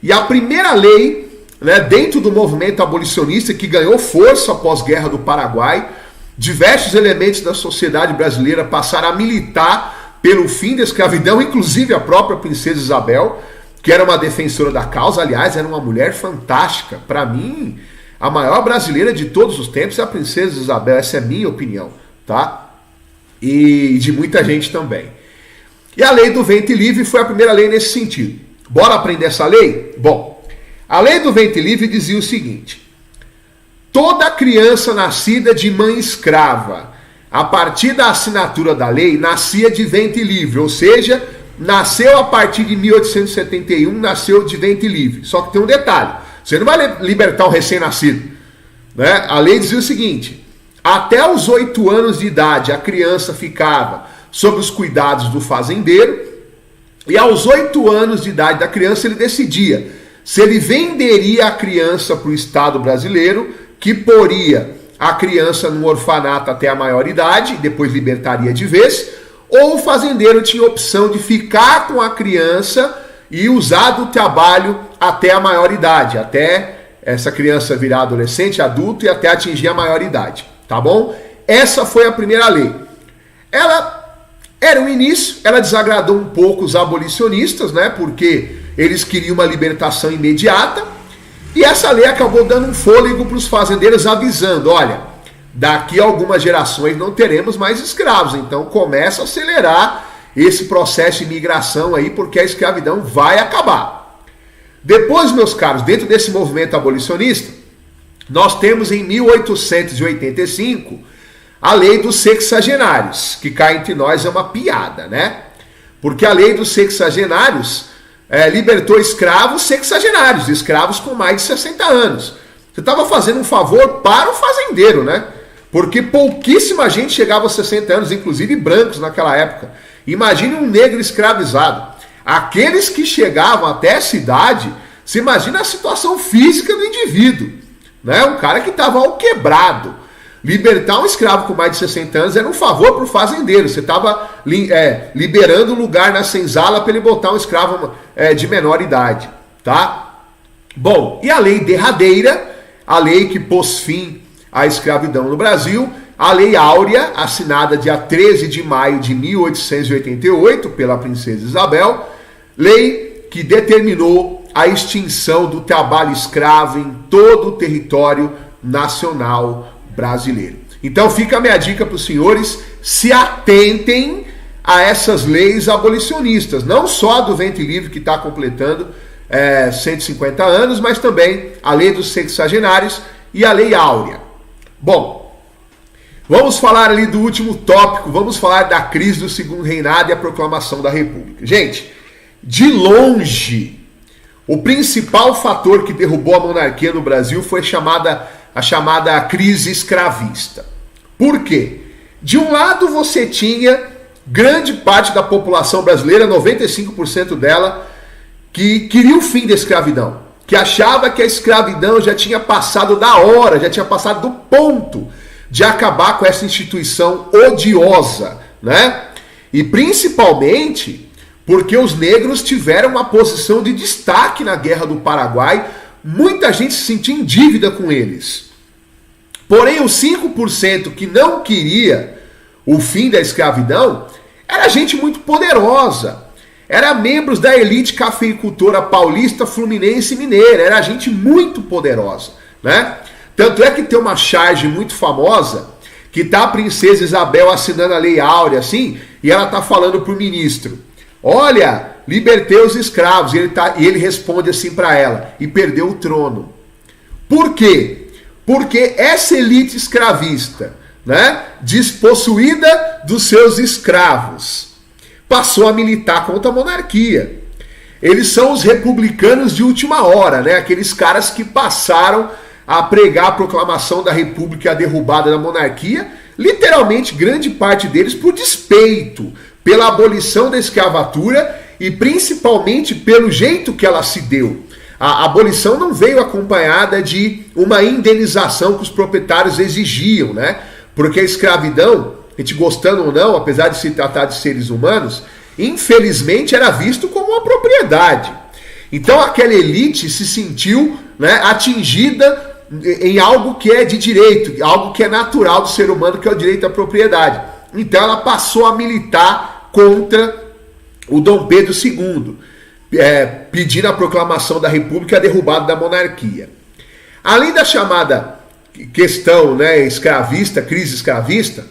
E a primeira lei, né, dentro do movimento abolicionista que ganhou força após a Guerra do Paraguai, diversos elementos da sociedade brasileira passaram a militar pelo fim da escravidão, inclusive a própria princesa Isabel, que era uma defensora da causa. Aliás, era uma mulher fantástica. Para mim, a maior brasileira de todos os tempos é a princesa Isabel. Essa é a minha opinião, tá? e de muita gente também. E a lei do ventre livre foi a primeira lei nesse sentido. Bora aprender essa lei? Bom, a lei do ventre livre dizia o seguinte: toda criança nascida de mãe escrava, a partir da assinatura da lei, nascia de ventre livre, ou seja, nasceu a partir de 1871, nasceu de ventre livre. Só que tem um detalhe: você não vai libertar um recém-nascido, né? A lei dizia o seguinte: até os 8 anos de idade a criança ficava sob os cuidados do fazendeiro, e aos 8 anos de idade da criança ele decidia se ele venderia a criança para o Estado brasileiro, que poria a criança no orfanato até a maioridade, depois libertaria de vez, ou o fazendeiro tinha a opção de ficar com a criança e usar do trabalho até a maioridade, até essa criança virar adolescente, adulto e até atingir a maioridade, tá bom? Essa foi a primeira lei. Ela era um início, ela desagradou um pouco os abolicionistas, né? Porque eles queriam uma libertação imediata, e essa lei acabou dando um fôlego para os fazendeiros, avisando: olha, daqui a algumas gerações não teremos mais escravos, então começa a acelerar esse processo de imigração aí, porque a escravidão vai acabar. Depois, meus caros, dentro desse movimento abolicionista, nós temos em 1885 a lei dos sexagenários, que cá entre nós é uma piada, né? Porque a lei dos sexagenários libertou escravos sexagenários, escravos com mais de 60 anos. Você estava fazendo um favor para o fazendeiro, né? Porque pouquíssima gente chegava aos 60 anos, inclusive brancos naquela época. Imagine um negro escravizado. Aqueles que chegavam até essa idade, você imagina a situação física do indivíduo, né? Um cara que estava ao quebrado. Libertar um escravo com mais de 60 anos era um favor para o fazendeiro. Você estava liberando lugar na senzala para ele botar um escravo de menor idade, tá? Bom, e a lei derradeira, a lei que pôs fim à escravidão no Brasil, a Lei Áurea, assinada dia 13 de maio de 1888 pela princesa Isabel, lei que determinou a extinção do trabalho escravo em todo o território nacional brasileiro. Então fica a minha dica para os senhores: se atentem a essas leis abolicionistas, não só a do ventre livre, que está completando 150 anos, mas também a lei dos sexagenários e a Lei Áurea. Bom, vamos falar ali do último tópico, vamos falar da crise do Segundo Reinado e a proclamação da República. Gente, de longe, o principal fator que derrubou a monarquia no Brasil foi a chamada crise escravista. Por quê? De um lado você tinha grande parte da população brasileira, 95% dela, que queria o fim da escravidão, que achava que a escravidão já tinha passado da hora, já tinha passado do ponto de acabar com essa instituição odiosa, né? E principalmente porque os negros tiveram uma posição de destaque na Guerra do Paraguai. Muita gente se sentia em dívida com eles. Porém, os 5% que não queria o fim da escravidão era gente muito poderosa. Era membros da elite cafeicultora paulista, fluminense e mineira. Era gente muito poderosa, né? Tanto é que tem uma charge muito famosa que tá a princesa Isabel assinando a Lei Áurea, assim, e ela tá falando pro ministro: olha, libertei os escravos. E ele responde assim para ela: e perdeu o trono. Por quê? Porque essa elite escravista, né, despossuída dos seus escravos, passou a militar contra a monarquia. Eles são os republicanos de última hora, né? Aqueles caras que passaram a pregar a proclamação da República e a derrubada da monarquia, literalmente grande parte deles por despeito, pela abolição da escravatura e principalmente pelo jeito que ela se deu. A abolição não veio acompanhada de uma indenização que os proprietários exigiam, né? Porque a escravidão, a gente gostando ou não, apesar de se tratar de seres humanos, infelizmente era visto como uma propriedade. Então aquela elite se sentiu, né, atingida em algo que é de direito, algo que é natural do ser humano, que é o direito à propriedade. Então ela passou a militar contra o Dom Pedro II, pedindo a proclamação da República e a derrubada da monarquia. Além da chamada questão, né, escravista, crise escravista,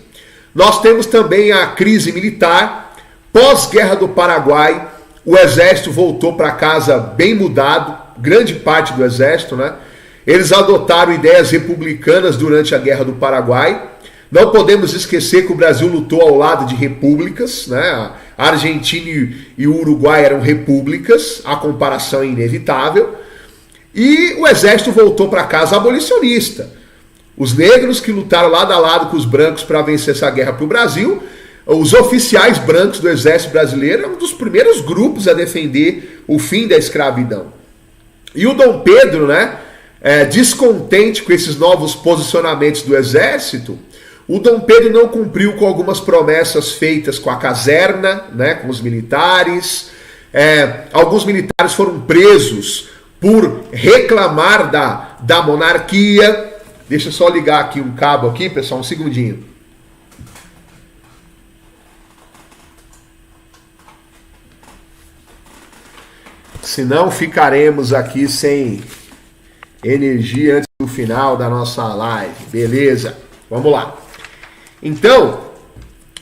Nós temos também a crise militar. Pós-guerra do Paraguai, o exército voltou para casa bem mudado, grande parte do exército, né? Eles adotaram ideias republicanas durante a Guerra do Paraguai. Não podemos esquecer que o Brasil lutou ao lado de repúblicas, né? A Argentina e o Uruguai eram repúblicas, a comparação é inevitável. E o exército voltou para casa abolicionista. Os negros que lutaram lado a lado com os brancos para vencer essa guerra para o Brasil, os oficiais brancos do exército brasileiro eram um dos primeiros grupos a defender o fim da escravidão. E o Dom Pedro, né, descontente com esses novos posicionamentos do exército, o Dom Pedro não cumpriu com algumas promessas feitas com a caserna, né, com os militares. Alguns militares foram presos por reclamar da monarquia. Deixa eu só ligar aqui um cabo aqui, pessoal, um segundinho. Senão ficaremos aqui sem energia antes do final da nossa live. Beleza, vamos lá. Então,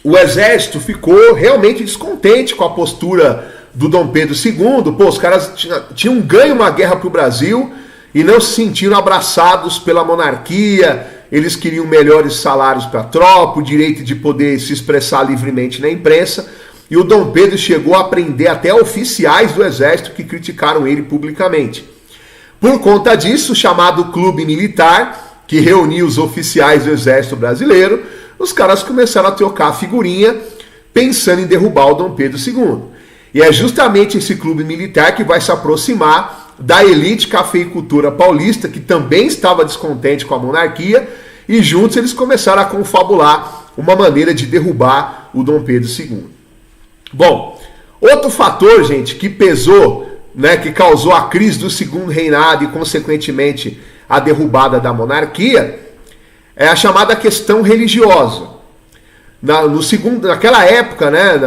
o exército ficou realmente descontente com a postura do Dom Pedro II. Pô, os caras tinham ganho uma guerra para o Brasil e não se sentiram abraçados pela monarquia. Eles queriam melhores salários para a tropa, o direito de poder se expressar livremente na imprensa. E o Dom Pedro chegou a prender até oficiais do exército que criticaram ele publicamente. Por conta disso, o chamado Clube Militar, que reunia os oficiais do exército brasileiro, os caras começaram a trocar figurinha pensando em derrubar o Dom Pedro II. E é justamente esse clube militar que vai se aproximar da elite cafeicultora paulista, que também estava descontente com a monarquia, e juntos eles começaram a confabular uma maneira de derrubar o Dom Pedro II. Bom, outro fator, gente, que pesou, né, que causou a crise do segundo reinado e, consequentemente, a derrubada da monarquia, é a chamada questão religiosa. Naquela época, né,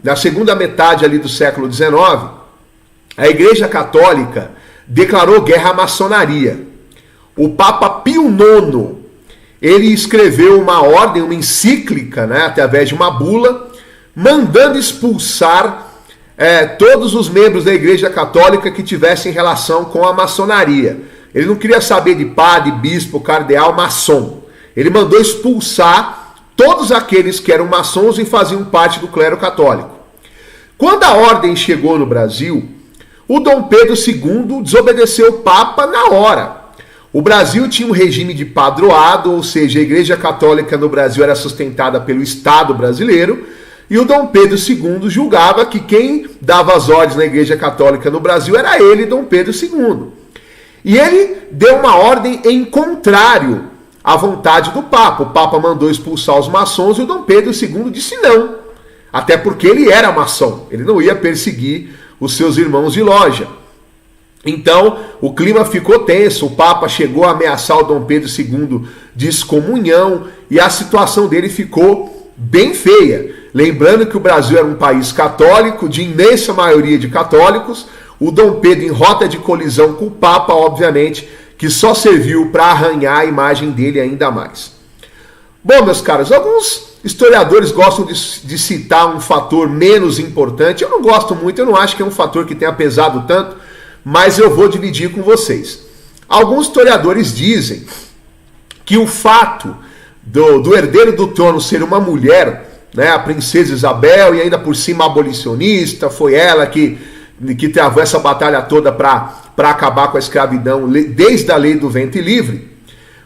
na segunda metade ali do século XIX, a Igreja Católica declarou guerra à maçonaria. O Papa Pio IX, ele escreveu uma ordem, uma encíclica, né, através de uma bula, mandando expulsar todos os membros da Igreja Católica que tivessem relação com a maçonaria. Ele não queria saber de padre, bispo, cardeal, maçom. Ele mandou expulsar todos aqueles que eram maçons e faziam parte do clero católico. Quando a ordem chegou no Brasil, o Dom Pedro II desobedeceu o Papa na hora. O Brasil tinha um regime de padroado, ou seja, a Igreja Católica no Brasil era sustentada pelo Estado brasileiro, e o Dom Pedro II julgava que quem dava as ordens na Igreja Católica no Brasil era ele, Dom Pedro II. E ele deu uma ordem em contrário à vontade do Papa. O Papa mandou expulsar os maçons e o Dom Pedro II disse não. Até porque ele era maçom, ele não ia perseguir os seus irmãos de loja. Então, o clima ficou tenso, o Papa chegou a ameaçar o Dom Pedro II de excomunhão e a situação dele ficou bem feia. Lembrando que o Brasil era um país católico, de imensa maioria de católicos, o Dom Pedro, em rota de colisão com o Papa, obviamente, que só serviu para arranhar a imagem dele ainda mais. Bom, meus caros, alguns historiadores gostam de citar um fator menos importante. Eu não gosto muito, eu não acho que é um fator que tenha pesado tanto, mas eu vou dividir com vocês. Alguns historiadores dizem que o fato do herdeiro do trono ser uma mulher, né, a princesa Isabel, e ainda por cima abolicionista, foi ela que travou essa batalha toda para acabar com a escravidão desde a lei do ventre livre.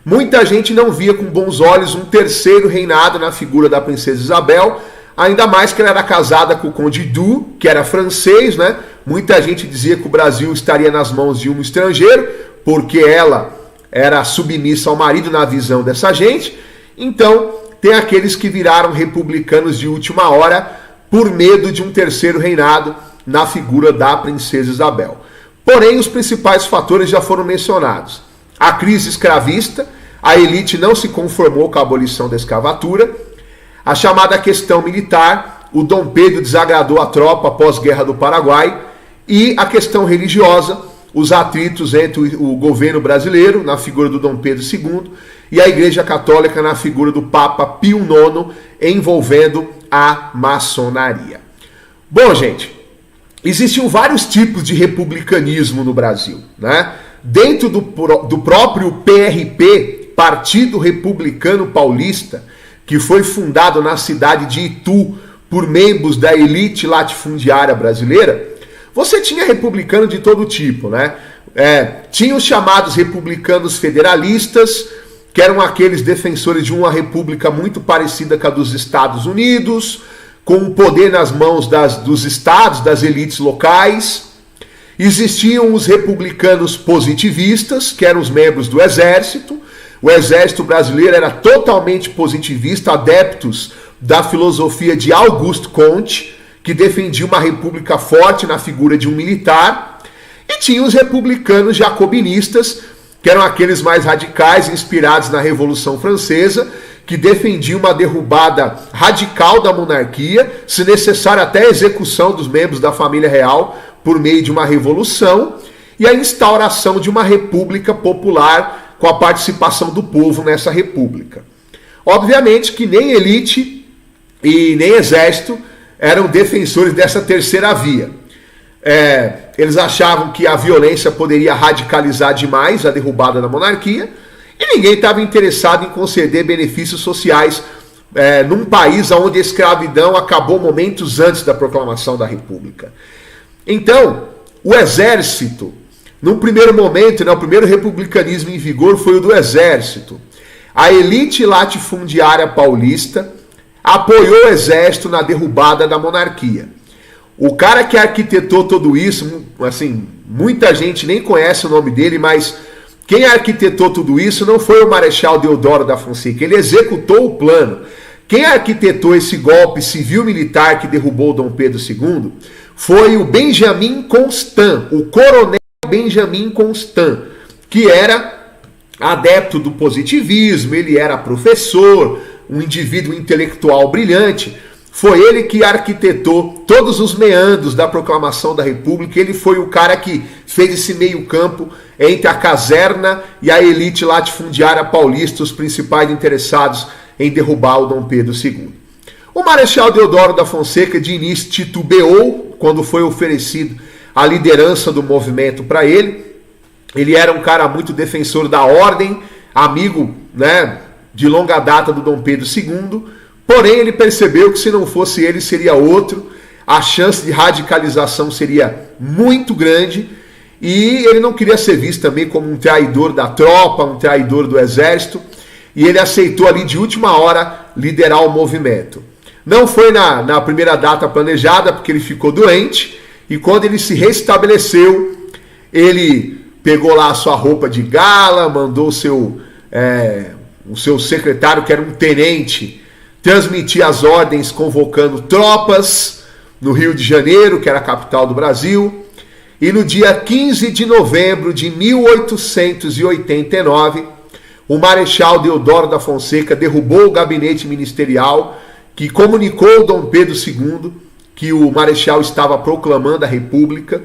Muita gente não via com bons olhos um terceiro reinado na figura da princesa Isabel, ainda mais que ela era casada com o Conde Du, que era francês, né? Muita gente dizia que o Brasil estaria nas mãos de um estrangeiro, porque ela era submissa ao marido na visão dessa gente. Então, tem aqueles que viraram republicanos de última hora por medo de um terceiro reinado na figura da princesa Isabel. Porém, os principais fatores já foram mencionados. A crise escravista, a elite não se conformou com a abolição da escravatura. A chamada questão militar, o Dom Pedro desagradou a tropa após a Guerra do Paraguai. E a questão religiosa, os atritos entre o governo brasileiro, na figura do Dom Pedro II, e a Igreja Católica, na figura do Papa Pio IX, envolvendo a maçonaria. Bom, gente, existiam vários tipos de republicanismo no Brasil, né? Dentro do próprio PRP, Partido Republicano Paulista, que foi fundado na cidade de Itu por membros da elite latifundiária brasileira, você tinha republicano de todo tipo, né? Tinha os chamados republicanos federalistas, que eram aqueles defensores de uma república muito parecida com a dos Estados Unidos, com o poder nas mãos dos estados, das elites locais. Existiam os republicanos positivistas, que eram os membros do Exército. O Exército brasileiro era totalmente positivista, adeptos da filosofia de Auguste Comte, que defendia uma república forte na figura de um militar. E tinha os republicanos jacobinistas, que eram aqueles mais radicais, inspirados na Revolução Francesa, que defendiam uma derrubada radical da monarquia, se necessário até a execução dos membros da família real por meio de uma revolução, e a instauração de uma república popular com a participação do povo nessa república. Obviamente que nem elite e nem exército eram defensores dessa terceira via. Eles achavam que a violência poderia radicalizar demais a derrubada da monarquia, e ninguém estava interessado em conceder benefícios sociais num país onde a escravidão acabou momentos antes da proclamação da República. Então, o Exército, num primeiro momento, o primeiro republicanismo em vigor foi o do Exército. A elite latifundiária paulista apoiou o Exército na derrubada da monarquia. O cara que arquitetou tudo isso, assim, muita gente nem conhece o nome dele, mas quem arquitetou tudo isso não foi o Marechal Deodoro da Fonseca, ele executou o plano. Quem arquitetou esse golpe civil-militar que derrubou o Dom Pedro II foi o Benjamin Constant, o coronel Benjamin Constant, que era adepto do positivismo, ele era professor, um indivíduo intelectual brilhante. Foi ele que arquitetou todos os meandros da proclamação da República. Ele foi o cara que fez esse meio campo entre a caserna e a elite latifundiária paulista, os principais interessados em derrubar o Dom Pedro II. O Marechal Deodoro da Fonseca de início titubeou quando foi oferecido a liderança do movimento para ele. Ele era um cara muito defensor da ordem, amigo, de longa data do Dom Pedro II. Porém, ele percebeu que se não fosse ele, seria outro. A chance de radicalização seria muito grande. E ele não queria ser visto também como um traidor da tropa, um traidor do exército. E ele aceitou ali de última hora liderar o movimento. Não foi na primeira data planejada, porque ele ficou doente. E quando ele se restabeleceu, ele pegou lá a sua roupa de gala, mandou o seu secretário, que era um tenente, transmitir as ordens convocando tropas no Rio de Janeiro, que era a capital do Brasil. E no dia 15 de novembro de 1889, o Marechal Deodoro da Fonseca derrubou o gabinete ministerial que comunicou ao Dom Pedro II que o Marechal estava proclamando a República.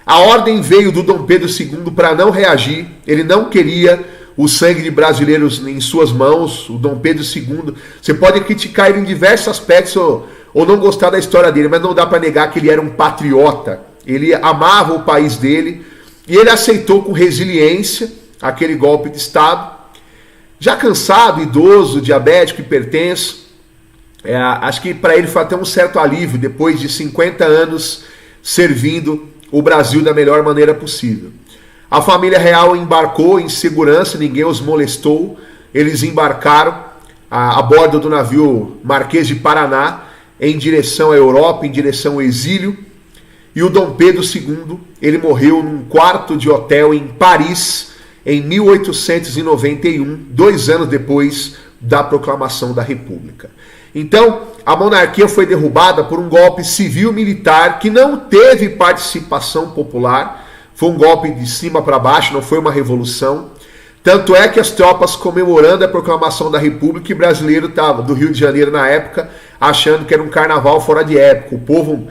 A ordem veio do Dom Pedro II para não reagir, ele não queria o sangue de brasileiros em suas mãos. O Dom Pedro II, você pode criticar ele em diversos aspectos ou não gostar da história dele, mas não dá para negar que ele era um patriota. Ele amava o país dele e ele aceitou com resiliência aquele golpe de Estado. Já cansado, idoso, diabético, hipertenso, acho que para ele foi até um certo alívio depois de 50 anos servindo o Brasil da melhor maneira possível. A família real embarcou em segurança, ninguém os molestou. Eles embarcaram a bordo do navio Marquês de Paraná em direção à Europa, em direção ao exílio. E o Dom Pedro II, ele morreu num quarto de hotel em Paris em 1891, 2 anos depois da proclamação da República. Então, a monarquia foi derrubada por um golpe civil-militar que não teve participação popular. Foi um golpe de cima para baixo, não foi uma revolução. Tanto é que as tropas comemorando a proclamação da República, e brasileiro estava do Rio de Janeiro na época, achando que era um carnaval fora de época. O povo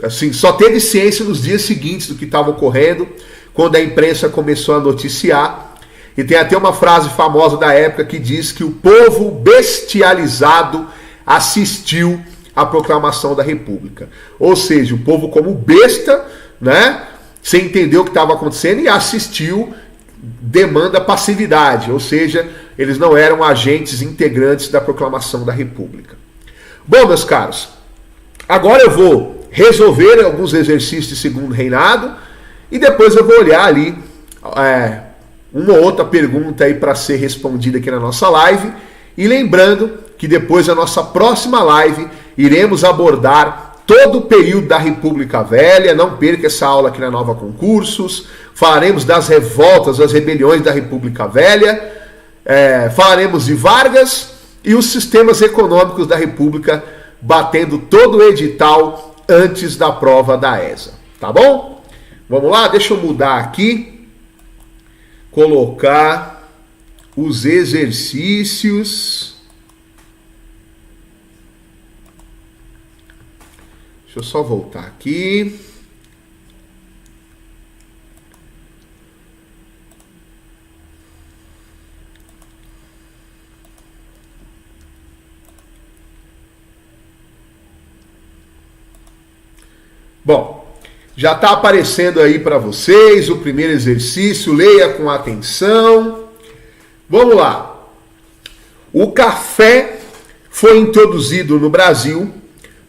assim, só teve ciência nos dias seguintes do que estava ocorrendo, quando a imprensa começou a noticiar. E tem até uma frase famosa da época que diz que o povo bestializado assistiu à proclamação da República. Ou seja, o povo como besta, né, sem entender o que estava acontecendo e assistiu, demanda passividade, ou seja, eles não eram agentes integrantes da proclamação da República. Bom, meus caros, agora eu vou resolver alguns exercícios de segundo reinado e depois eu vou olhar ali uma ou outra pergunta aí para ser respondida aqui na nossa live. E lembrando que depois da nossa próxima live iremos abordar todo o período da República Velha. Não perca essa aula aqui na Nova Concursos. Falaremos das revoltas, das rebeliões da República Velha. Falaremos de Vargas e os sistemas econômicos da República, batendo todo o edital antes da prova da ESA. Tá bom? Vamos lá, deixa eu mudar aqui. Colocar os exercícios. Deixa eu só voltar aqui. Bom, já está aparecendo aí para vocês o primeiro exercício, leia com atenção. Vamos lá. O café foi introduzido no Brasil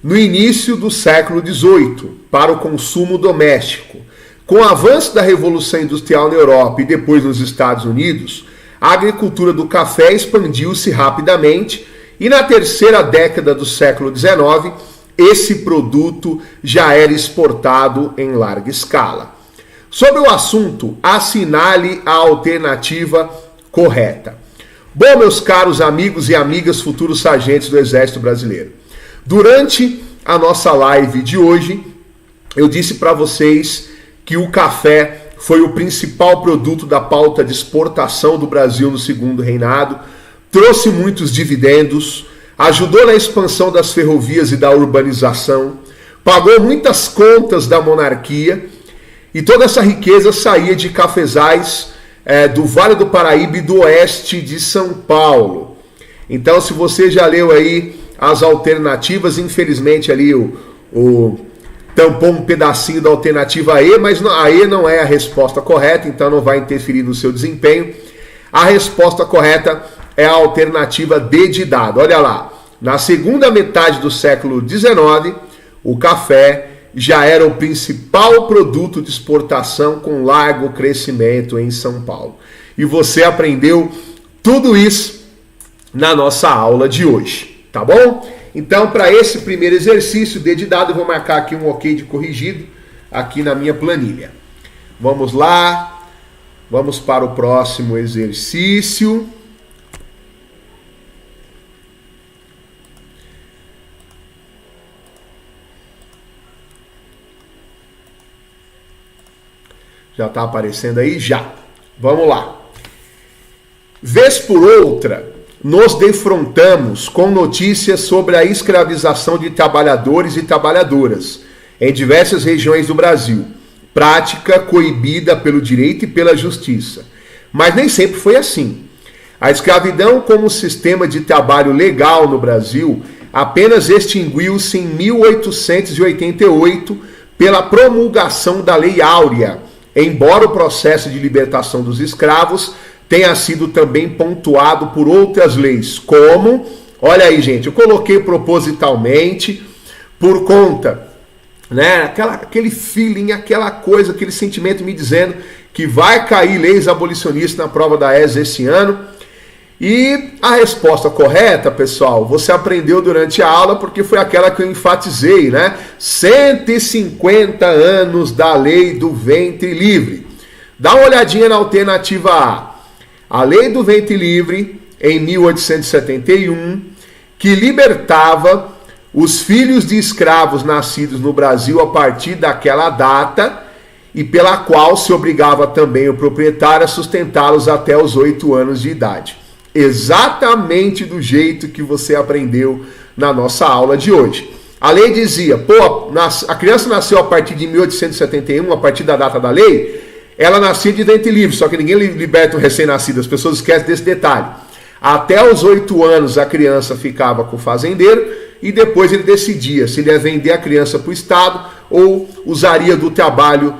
no início do século XVIII para o consumo doméstico. Com o avanço da Revolução Industrial na Europa e depois nos Estados Unidos, a agricultura do café expandiu-se rapidamente e na terceira década do século XIX, esse produto já era exportado em larga escala. Sobre o assunto, assinale a alternativa correta. Bom, meus caros amigos e amigas futuros sargentos do Exército Brasileiro, durante a nossa live de hoje, eu disse para vocês que o café foi o principal produto da pauta de exportação do Brasil no segundo reinado, trouxe muitos dividendos, ajudou na expansão das ferrovias e da urbanização, pagou muitas contas da monarquia e toda essa riqueza saía de cafezais do Vale do Paraíba e do oeste de São Paulo. Então, se você já leu aí as alternativas, infelizmente ali tampou um pedacinho da alternativa E, mas a E não é a resposta correta, então não vai interferir no seu desempenho. A resposta correta é a alternativa D de dado. Olha lá, na segunda metade do século XIX, o café já era o principal produto de exportação com largo crescimento em São Paulo. E você aprendeu tudo isso na nossa aula de hoje, tá bom? Então, para esse primeiro exercício, D de dado, eu vou marcar aqui um OK de corrigido aqui na minha planilha. Vamos lá, vamos para o próximo exercício. Já está aparecendo aí? Já. Vamos lá. Vez por outra, nos defrontamos com notícias sobre a escravização de trabalhadores e trabalhadoras em diversas regiões do Brasil, prática coibida pelo direito e pela justiça. Mas nem sempre foi assim. A escravidão como sistema de trabalho legal no Brasil apenas extinguiu-se em 1888 pela promulgação da Lei Áurea, embora o processo de libertação dos escravos tenha sido também pontuado por outras leis, como, olha aí gente, eu coloquei propositalmente por conta, né, aquele feeling, aquela coisa, aquele sentimento me dizendo que vai cair leis abolicionistas na prova da ESA esse ano. E a resposta correta, pessoal, você aprendeu durante a aula porque foi aquela que eu enfatizei, né? 150 anos da lei do ventre livre. Dá uma olhadinha na alternativa A. A lei do ventre livre, em 1871, que libertava os filhos de escravos nascidos no Brasil a partir daquela data e pela qual se obrigava também o proprietário a sustentá-los até os 8 anos de idade. Exatamente do jeito que você aprendeu na nossa aula de hoje. A lei dizia, a criança nasceu a partir de 1871, a partir da data da lei, ela nascia de ventre livre, só que ninguém liberta um recém-nascido, as pessoas esquecem desse detalhe. Até os 8 anos a criança ficava com o fazendeiro e depois ele decidia se ele ia vender a criança para o Estado ou usaria do trabalho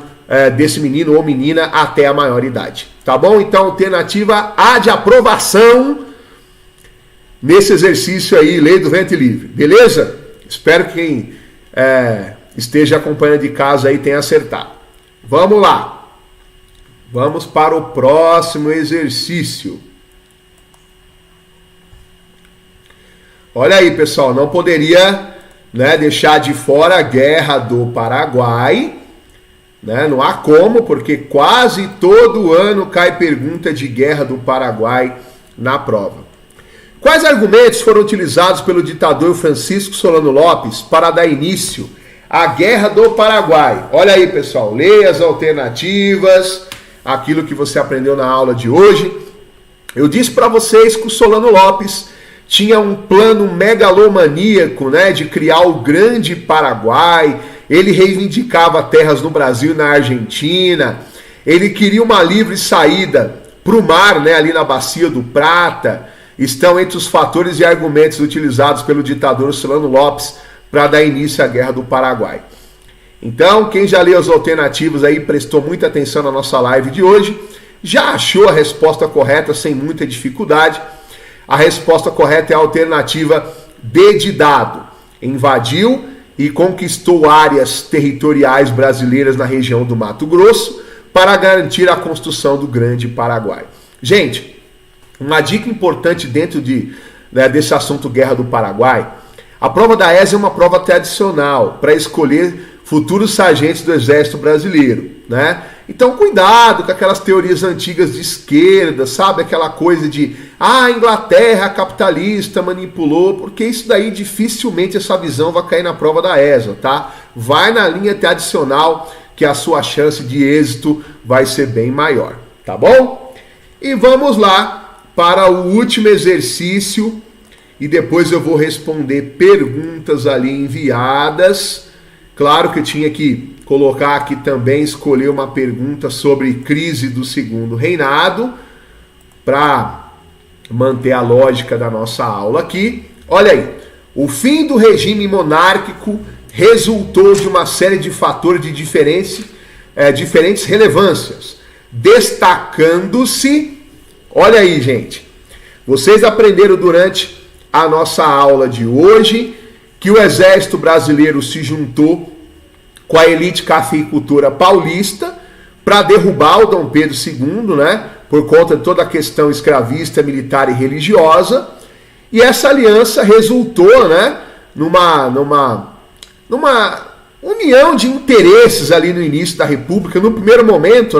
desse menino ou menina até a maioridade. Tá bom? Então, alternativa A de aprovação nesse exercício aí, lei do ventre livre. Beleza? Espero que quem esteja acompanhando de casa aí tenha acertado. Vamos lá. Vamos para o próximo exercício. Olha aí, pessoal, não poderia, deixar de fora a Guerra do Paraguai. Não há como, porque quase todo ano cai pergunta de Guerra do Paraguai na prova. Quais argumentos foram utilizados pelo ditador Francisco Solano Lopes para dar início à Guerra do Paraguai? Olha aí, pessoal, leia as alternativas, aquilo que você aprendeu na aula de hoje. Eu disse para vocês que o Solano Lopes tinha um plano megalomaníaco, de criar o Grande Paraguai. Ele reivindicava terras no Brasil e na Argentina. Ele queria uma livre saída para o mar, ali na Bacia do Prata. Estão entre os fatores e argumentos utilizados pelo ditador Solano Lopes para dar início à Guerra do Paraguai. Então, quem já leu as alternativas aí, prestou muita atenção na nossa live de hoje, já achou a resposta correta sem muita dificuldade. A resposta correta é a alternativa D de dado. Invadiu e conquistou áreas territoriais brasileiras na região do Mato Grosso para garantir a construção do Grande Paraguai. Gente, uma dica importante dentro desse assunto Guerra do Paraguai, a prova da ESA é uma prova tradicional para escolher futuros sargentos do Exército Brasileiro, Então, cuidado com aquelas teorias antigas de esquerda, sabe? Aquela coisa de, a Inglaterra capitalista manipulou, porque isso daí dificilmente essa visão vai cair na prova da ESA, tá? Vai na linha tradicional que a sua chance de êxito vai ser bem maior, tá bom? E vamos lá para o último exercício e depois eu vou responder perguntas ali enviadas. Claro que eu tinha que colocar aqui também, escolher uma pergunta sobre crise do Segundo Reinado, para manter a lógica da nossa aula aqui. Olha aí, o fim do regime monárquico resultou de uma série de fatores de diferentes relevâncias, destacando-se, olha aí, gente, vocês aprenderam durante a nossa aula de hoje que o Exército Brasileiro se juntou com a elite cafeicultora paulista para derrubar o Dom Pedro II, por conta de toda a questão escravista, militar e religiosa. E essa aliança resultou, numa união de interesses ali no início da República. No primeiro momento,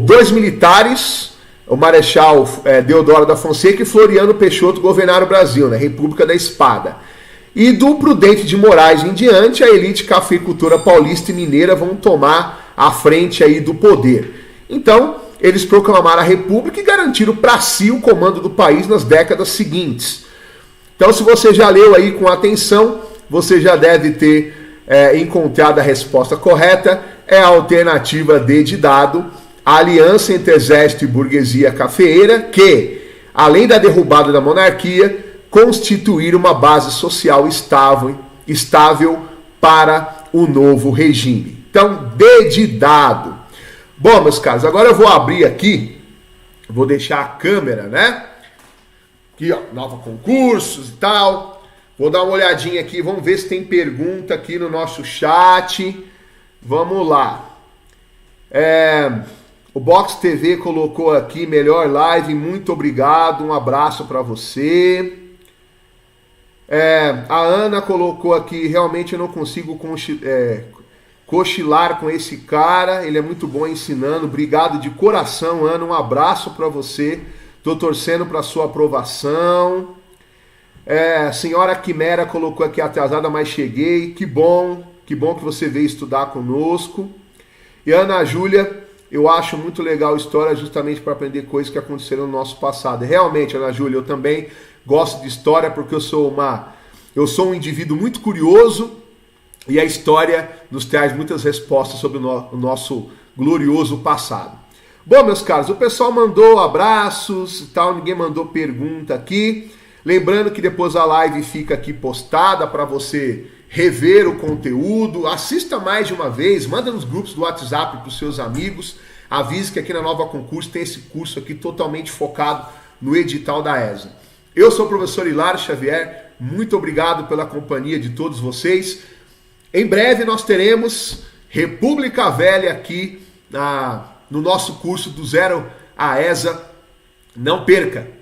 dois militares, o Marechal Deodoro da Fonseca e Floriano Peixoto, governaram o Brasil, República da Espada. E do Prudente de Moraes em diante, a elite cafeicultora paulista e mineira vão tomar a frente aí do poder. Então, eles proclamaram a República e garantiram para si o comando do país nas décadas seguintes. Então, se você já leu aí com atenção, você já deve ter encontrado a resposta correta. É a alternativa D de dado, a aliança entre exército e burguesia cafeeira, que, além da derrubada da monarquia, constituir uma base social estável para o novo regime. Então, D de dado. Bom, meus caros, agora eu vou abrir aqui, vou deixar a câmera, Aqui, nova concursos e tal. Vou dar uma olhadinha aqui, vamos ver se tem pergunta aqui no nosso chat. Vamos lá. O Box TV colocou aqui, melhor live, muito obrigado, um abraço para você. A Ana colocou aqui, realmente eu não consigo cochilar com esse cara, ele é muito bom ensinando, obrigado de coração, Ana, um abraço para você, tô torcendo para sua aprovação. A senhora Quimera colocou aqui, atrasada, mas cheguei, que bom que você veio estudar conosco. E Ana Júlia, eu acho muito legal a história justamente para aprender coisas que aconteceram no nosso passado. E realmente, Ana Júlia, eu também gosto de história porque eu sou um indivíduo muito curioso e a história nos traz muitas respostas sobre o nosso glorioso passado. Bom, meus caros, o pessoal mandou abraços e tal, ninguém mandou pergunta aqui. Lembrando que depois a live fica aqui postada para você rever o conteúdo. Assista mais de uma vez, manda nos grupos do WhatsApp para os seus amigos. Avise que aqui na Nova Concurso tem esse curso aqui totalmente focado no edital da ESA. Eu sou o professor Hilário Xavier, muito obrigado pela companhia de todos vocês. Em breve nós teremos República Velha aqui no nosso curso do Zero à ESA. Não perca!